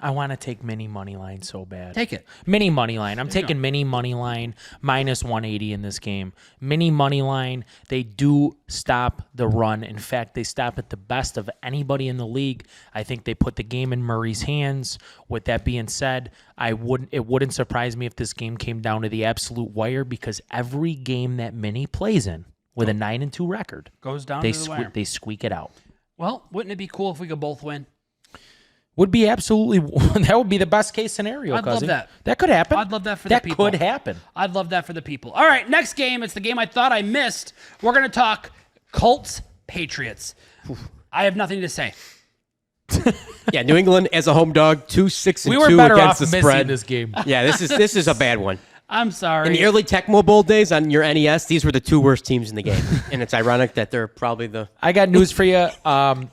I want to take mini money line so bad. Take it. Mini money line. I'm taking mini money line -180 in this game. Mini money line, they do stop the run. In fact, they stop it the best of anybody in the league. I think they put the game in Murray's hands. With that being said, it wouldn't surprise me if this game came down to the absolute wire because every game that Mini plays in with a 9-2 record Goes down to the wire. They squeak it out. Well, wouldn't it be cool if we could both win? Would be absolutely that would be the best case scenario. I'd love that. That could happen. I'd love that for the people. That could happen. I'd love that for the people. All right, next game. It's the game I thought I missed. We're going to talk Colts Patriots. I have nothing to say. Yeah, New England as a home dog, 2-6-2 We were better against off the missing spread. this game. Yeah, this is a bad one. I'm sorry. In the early Tecmo Bowl days on your NES, these were the 2 worst teams in the game. And it's ironic that they're probably the... I got news for you.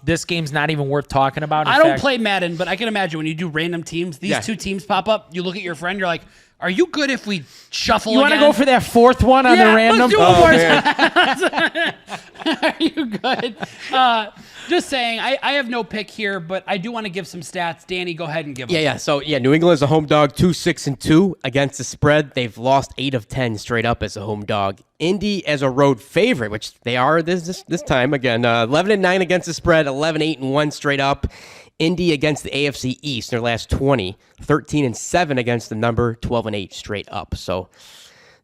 This game's not even worth talking about. I don't play Madden, but I can imagine when you do random teams, these Yeah. 2 teams pop up, you look at your friend, you're like, are you good if we shuffle You want to again? go for that 4th one on the random? Let's do one more time. Are you good? Just saying, I have no pick here, but I do want to give some stats. Danny, go ahead and give them. Yeah. So, New England is a home dog, 2-6-2 against the spread. They've lost 8 of 10 straight up as a home dog. Indy as a road favorite, which they are this time. Again, 11-9 against the spread, 11-8-1 straight up. Indy against the AFC East in their last 20, 13-7 against the number, 12-8 straight up. So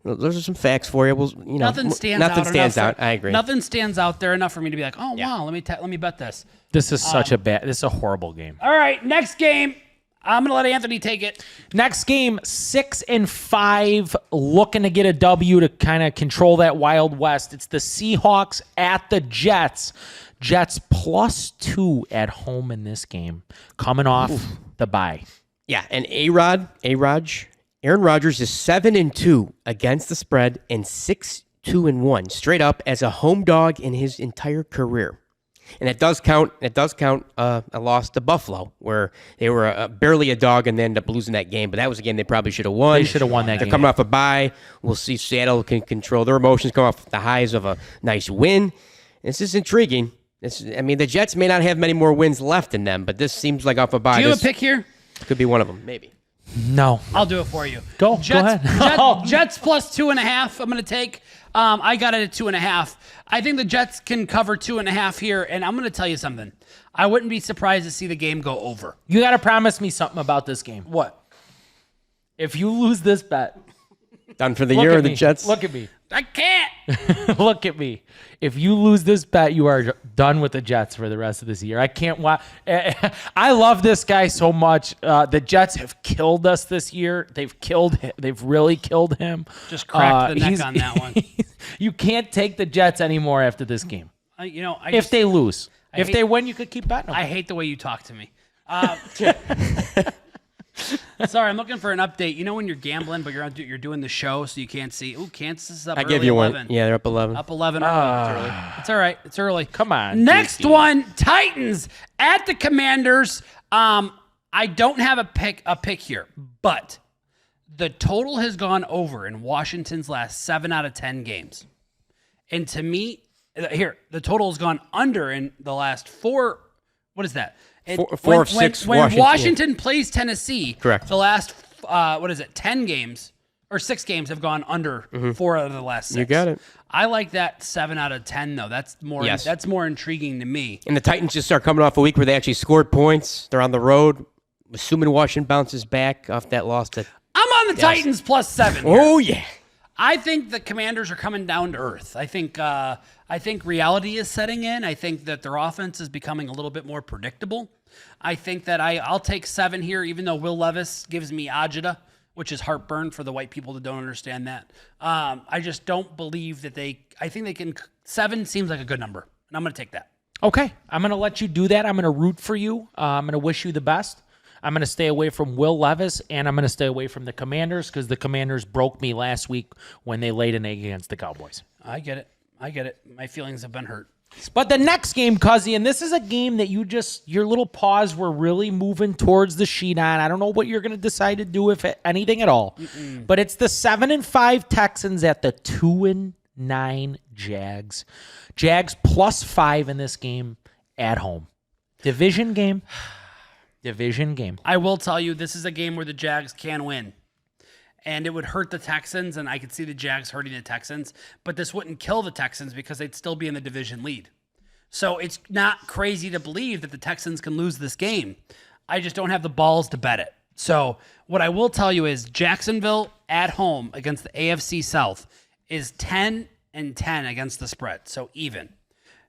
those are some facts for you. Nothing stands out. I agree. Nothing stands out there enough for me to be like, oh, wow, let me bet this. This is this is a horrible game. All right, next game. I'm going to let Anthony take it. Next game, 6-5, looking to get a W to kind of control that Wild West. It's the Seahawks at the Jets. Jets +2 at home in this game, coming off the bye. Yeah, and Aaron Rodgers is 7-2 against the spread and 6-2-1 straight up as a home dog in his entire career. And it does count. A loss to Buffalo, where they were barely a dog and they ended up losing that game. But that was a game they probably should have won. They should have won that game. They're coming off a bye. We'll see if Seattle can control their emotions, come off the highs of a nice win. This is intriguing. The Jets may not have many more wins left in them, but this seems like off a bye. Do you have a pick here? Could be one of them, maybe. No. I'll do it for you. Go ahead. Jets +2.5. I'm going to take. I got it at 2.5. I think the Jets can cover 2.5 here, and I'm going to tell you something. I wouldn't be surprised to see the game go over. You got to promise me something about this game. What? If you lose this bet, done for the year of the Jets. Look at me. I can't. Look at me. If you lose this bet, you are done with the Jets for the rest of this year. I can't watch. I love this guy so much. The Jets have killed us this year. They've really killed him. Just cracked the neck on that one. You can't take the Jets anymore after this game. If they lose. If they win, you could keep betting them. I hate the way you talk to me. Sorry, I'm looking for an update. You know when you're gambling, but you're doing the show, so you can't see. Ooh, Kansas is up. I gave you 11. one. Yeah, they're up 11. Up 11. Early. It's all right. It's early. Come on. Next Dookie. one, Titans at the Commanders. I don't have a pick here, but the total has gone over in Washington's last 7 out of 10 games. And to me, here, the total has gone under in the last 4. What is that? Four of six. When Washington plays Tennessee, correct. The last 10 games or 6 games have gone under 4 out of the last 6. You got it. I like that 7 out of 10 though. That's more. Yes. That's more intriguing to me. And the Titans just start coming off a week where they actually scored points. They're on the road. Assuming Washington bounces back off that loss to. I'm on the Titans +7. Here. Oh yeah. I think the Commanders are coming down to earth. I think reality is setting in. I think that their offense is becoming a little bit more predictable. I think that I'll take 7 here, even though Will Levis gives me agita, which is heartburn for the white people that don't understand that. I just don't believe that I think they can. 7 seems like a good number, and I'm going to take that. Okay, I'm going to let you do that. I'm going to root for you. I'm going to wish you the best. I'm going to stay away from Will Levis, and I'm going to stay away from the Commanders because the Commanders broke me last week when they laid an egg against the Cowboys. I get it. My feelings have been hurt. But the next game, Cuzzy, and this is a game that your little paws were really moving towards the sheet on. I don't know what you're going to decide to do, if anything at all. But it's the 7-5 Texans at the 2-9 Jags. Jags +5 in this game at home. Division game. I will tell you, this is a game where the Jags can win. And it would hurt the Texans, and I could see the Jags hurting the Texans. But this wouldn't kill the Texans because they'd still be in the division lead. So it's not crazy to believe that the Texans can lose this game. I just don't have the balls to bet it. So what I will tell you is Jacksonville at home against the AFC South is 10-10 against the spread, so even.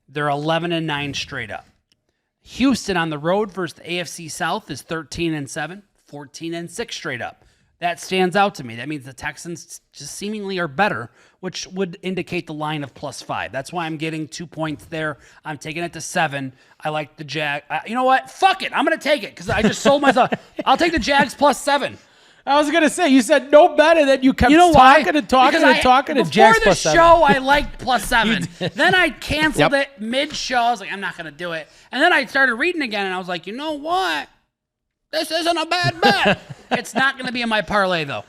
They're 11-9 straight up. Houston on the road versus the AFC South is 13-7, 14-6 straight up. That stands out to me. That means the Texans just seemingly are better, which would indicate the line of +5. That's why I'm getting 2 points there. I'm taking it to 7. I like the Jag. You know what? Fuck it. I'm going to take it because I just sold myself. I'll take the Jags +7. I was going to say, you said no bet, and then you kept talking and Jags before the +7. show, I liked +7. Then I canceled it mid-show. I was like, I'm not going to do it. And then I started reading again, and I was like, you know what? This isn't a bad bet. It's not going to be in my parlay, though.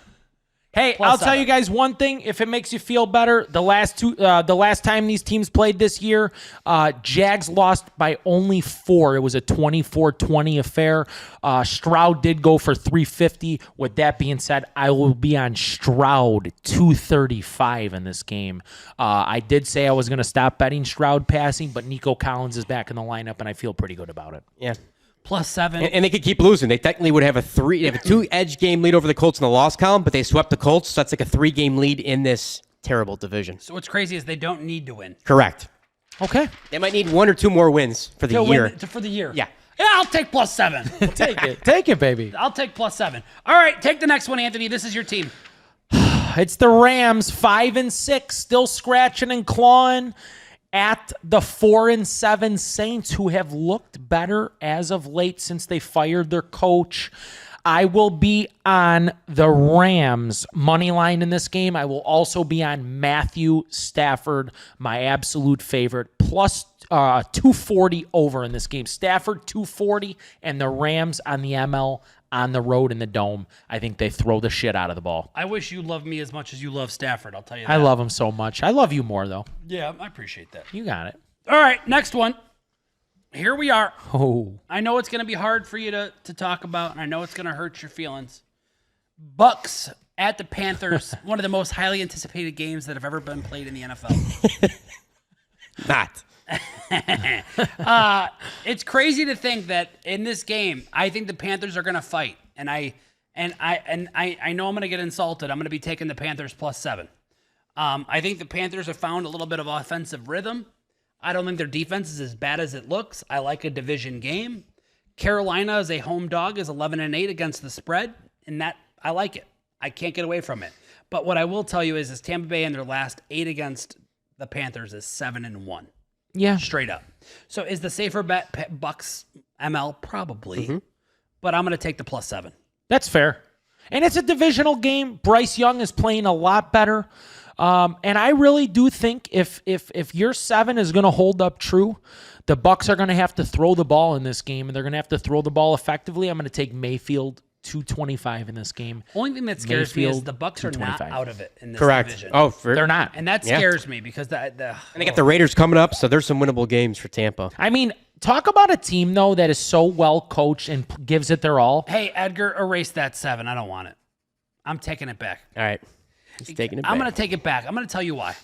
Hey, I'll tell you guys one thing. If it makes you feel better, the last time these teams played this year, Jags lost by only 4. It was a 24-20 affair. Stroud did go for 350. With that being said, I will be on Stroud 235 in this game. I did say I was going to stop betting Stroud passing, but Nico Collins is back in the lineup, and I feel pretty good about it. Yeah. +7. And they could keep losing. They technically would have a 2-edge game lead over the Colts in the loss column, but they swept the Colts, so that's like a 3-game lead in this terrible division. So what's crazy is they don't need to win. Correct. Okay. They might need 1 or 2 more wins for the year. For the year. Yeah. Yeah, I'll take +7. Take it, baby. I'll take +7. All right, take the next one, Anthony. This is your team. It's the Rams, 5-6, still scratching and clawing. at the 4-7 Saints, who have looked better as of late since they fired their coach. I will be on the Rams money line in this game. I will also be on Matthew Stafford, my absolute favorite, plus 240 over in this game. Stafford 240 and the Rams on the ML on the road in the Dome. I think they throw the shit out of the ball. I wish you loved me as much as you love Stafford. I'll tell you that. I love him so much. I love you more, though. Yeah, I appreciate that. You got it. All right, next one. Here we are. Oh. I know it's going to be hard for you to talk about, and I know it's going to hurt your feelings. Bucs at the Panthers, one of the most highly anticipated games that have ever been played in the NFL. Not. It's crazy to think that in this game, I think the Panthers are going to fight, and I know I'm going to get insulted. I'm going to be taking the Panthers +7. I think the Panthers have found a little bit of offensive rhythm. I don't think their defense is as bad as it looks. I like a division game. Carolina as a home dog is 11-8 against the spread, and that I like it. I can't get away from it. But what I will tell you is Tampa Bay in their last 8 against the Panthers is 7-1. Yeah. Straight up. So is the safer bet Bucs ML? Probably. But I'm going to take the +7. That's fair. And it's a divisional game. Bryce Young is playing a lot better. And I really do think if your 7 is going to hold up true, the Bucs are going to have to throw the ball in this game, and they're going to have to throw the ball effectively. I'm going to take Mayfield 225 in this game. Only thing that scares me is the Bucs are not out of it in this division. Oh, they're not. And that scares me because and they got the Raiders coming up, so there's some winnable games for Tampa. I mean, talk about a team, though, that is so well coached and gives it their all. Hey, Edgar, erase that 7. I don't want it. I'm taking it back. All right. He's taking it back. I'm going to take it back. I'm going to tell you why.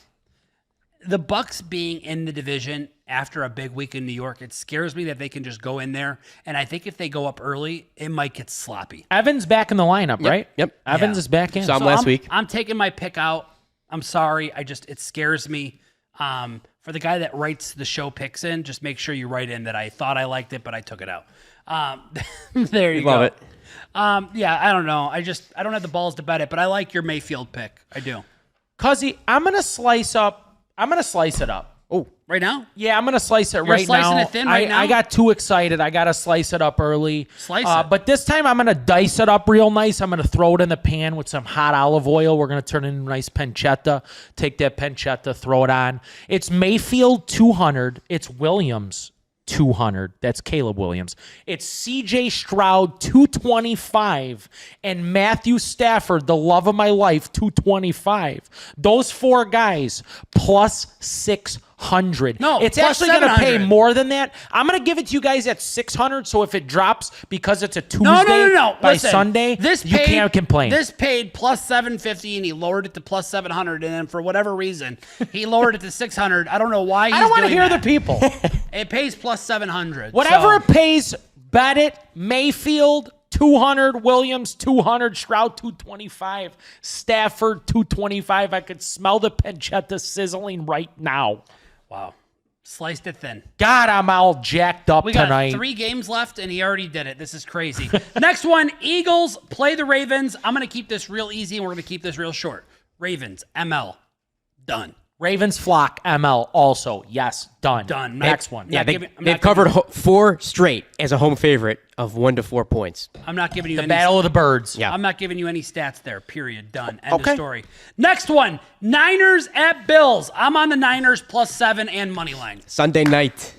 The Bucs being in the division after a big week in New York, it scares me that they can just go in there. And I think if they go up early, it might get sloppy. Evans back in the lineup, right? Yep. Evans is back in. Saw him last week. I'm taking my pick out. I'm sorry. It scares me. For the guy that writes the show picks in, just make sure you write in that I thought I liked it, but I took it out. There you go. Love it. Yeah, I don't know. I don't have the balls to bet it, but I like your Mayfield pick. I do. Cuzzy, I'm going to slice it up. Oh, Right now? Yeah, I'm going to slice it right now. slicing it thin right now? I got too excited. I got to slice it up early. Slice it. But this time I'm going to dice it up real nice. I'm going to throw it in the pan with some hot olive oil. We're going to turn it into a nice pancetta. Take that pancetta, throw it on. It's Mayfield 200. It's Williams 200. That's Caleb Williams. It's CJ Stroud 225 and Matthew Stafford, the love of my life, 225. Those 4 guys plus 600. No, it's plus actually going to pay 700. more than that. I'm going to give it to you guys at 600. So if it drops because it's a Tuesday No. by Listen, Sunday, you can't complain. This paid plus 750 and he lowered it to plus 700, and then for whatever reason he lowered it to 600. I don't know why. I don't want to doing hear that. the people. It pays plus 700. Whatever so- it pays, bet it. Mayfield 200, Williams 200, Stroud 225, Stafford 225. I could smell the pancetta sizzling right now. Wow. Sliced it thin. God, I'm all jacked up We got tonight. 3 games left, and he already did it. This is crazy. Next one, Eagles play the Ravens. I'm going to keep this real easy, and we're going to keep this real short. Ravens, ML, done. Ravens flock ML also. Yes, done. Done. Next one. Yeah, they've covered 4 straight as a home favorite of 1 to 4 points. I'm not giving you The any Battle of the Birds. Yeah. I'm not giving you any stats there. Period. Done. End Okay. of story. Next one, Niners at Bills. I'm on the Niners plus 7 and money line. Sunday night.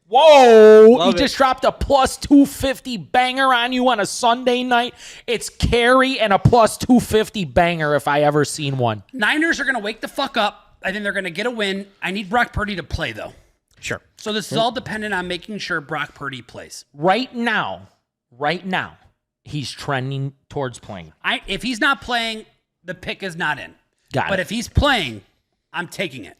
Whoa! Love He it. just dropped a plus 250 banger on you on a Sunday night. It's carry and a plus 250 banger if I ever seen one. Niners are going to wake the fuck up. I think they're going to get a win. I need Brock Purdy to play, though. Sure. So this is all dependent on making sure Brock Purdy plays. Right now, he's trending towards playing. If he's not playing, the pick is not in. Got But it. if he's playing, I'm taking it.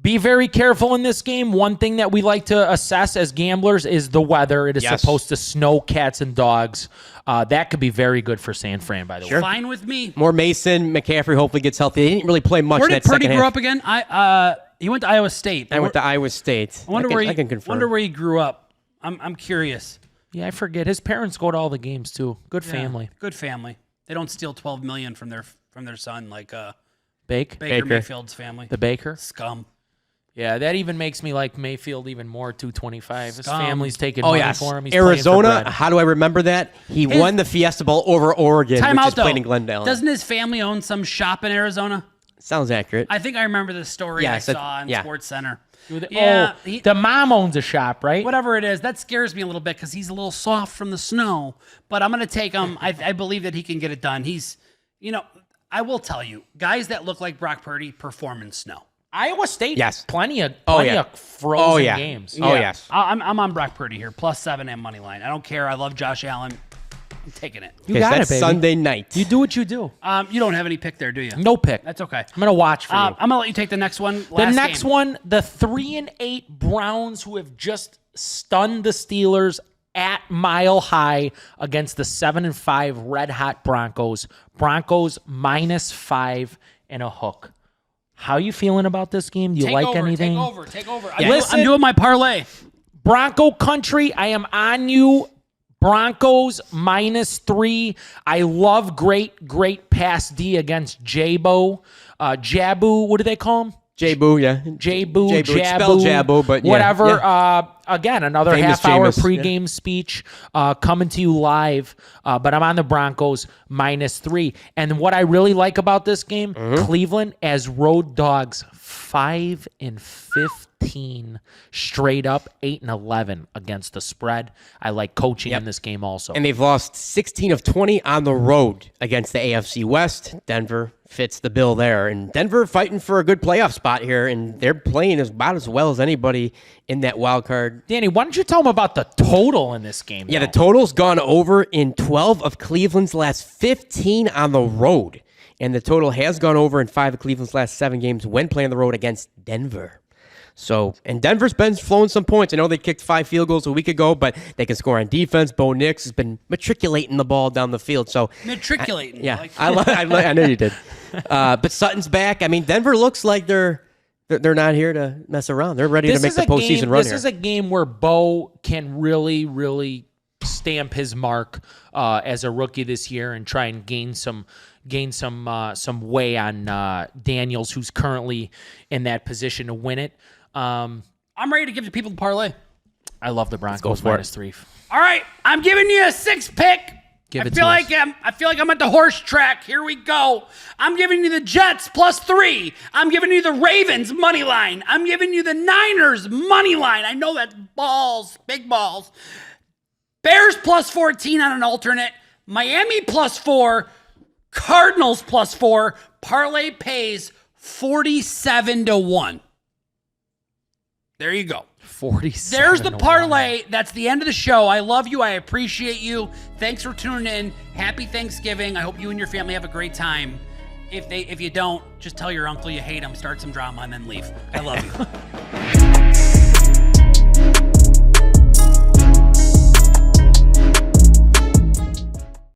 Be very careful in this game. One thing that we like to assess as gamblers is the weather. It is Yes. supposed to snow cats and dogs. That could be very good for San Fran, by the way. Fine with me. More Mason. McCaffrey hopefully gets healthy. They didn't really play much Where in did that Purdy second grow half. up again? He went to Iowa State. I went to Iowa State. I wonder I can confirm. wonder where he grew up. I'm curious. Yeah, I forget. His parents go to all the games, too. Good Yeah, family. good family. They don't steal $12 million from their son like Baker? Baker Mayfield's family. The Baker? Scum. Yeah, that even makes me like Mayfield even more. 225. His family's taking Oh, money yes. for him. He's playing for Arizona, bread. how do I remember that? He won the Fiesta Bowl over Oregon, Time which out, is played though. in Glendale. Doesn't his family own some shop in Arizona? Sounds accurate. I think I remember the story I saw on Sports Center. The mom owns a shop, right? Whatever it is, that scares me a little bit because he's a little soft from the snow. But I'm going to take him. I believe that he can get it done. I will tell you, guys that look like Brock Purdy perform in snow. Iowa State, Yes. plenty of frozen games. Oh, yes. I'm on Brock Purdy here, +7 and money line. I don't care. I love Josh Allen. I'm taking it. You got that's it, baby. Sunday night. You do what you do. You don't have any pick there, do you? No pick. That's okay. I'm gonna watch for you. I'm gonna let you take the next one. The next one, the 3-8 Browns, who have just stunned the Steelers at Mile High against the 7-5 Red Hot Broncos. Broncos -5 and a hook. How you feeling about this game? Do you like anything? Take over. Listen, I'm doing my parlay. Bronco country, I am on you. Broncos -3. I love great pass D against Jabo. Jabu, what do they call him? J-Boo, yeah. Jabu, It's spelled Jabu, but yeah. whatever. Yeah. Again, another Famous half-hour Jameis, pregame speech coming to you live. But I'm on the Broncos -3. And what I really like about this game, Cleveland as road dogs, 5-15 straight up, 8-11 against the spread. I like coaching in this game also. And they've lost 16 of 20 on the road against the AFC West. Denver fits the bill there. And Denver fighting for a good playoff spot here, and they're playing about as well as anybody in that wild card. Danny, why don't you tell them about the total in this game? Yeah, though? the total's gone over in 12 of Cleveland's last 15 on the road. And the total has gone over in 5 of Cleveland's last 7 games when playing on the road against Denver. So, and Denver's been flowing some points. I know they kicked 5 field goals a week ago, but they can score on defense. Bo Nix has been matriculating the ball down the field. So Matriculating. I know you did. But Sutton's back. I mean, Denver looks like they're not here to mess around. They're ready to make the postseason run here. This is a game where Bo can really, really stamp his mark as a rookie this year and try and gain some way on Daniels, who's currently in that position to win it. I'm ready to give the people the parlay. I love the Broncos for it. -3. All right, I'm giving you a 6 pick. Give it I feel to like us. I feel like I'm at the horse track. Here we go. I'm giving you the Jets +3. I'm giving you the Ravens money line. I'm giving you the Niners money line. I know that's balls, big balls. Bears +14 on an alternate. Miami +4. Cardinals +4. Parlay pays 47-1. There you go. 47. There's the parlay. That's the end of the show. I love you. I appreciate you. Thanks for tuning in. Happy Thanksgiving. I hope you and your family have a great time. If you don't, just tell your uncle you hate him, start some drama, and then leave. I love you.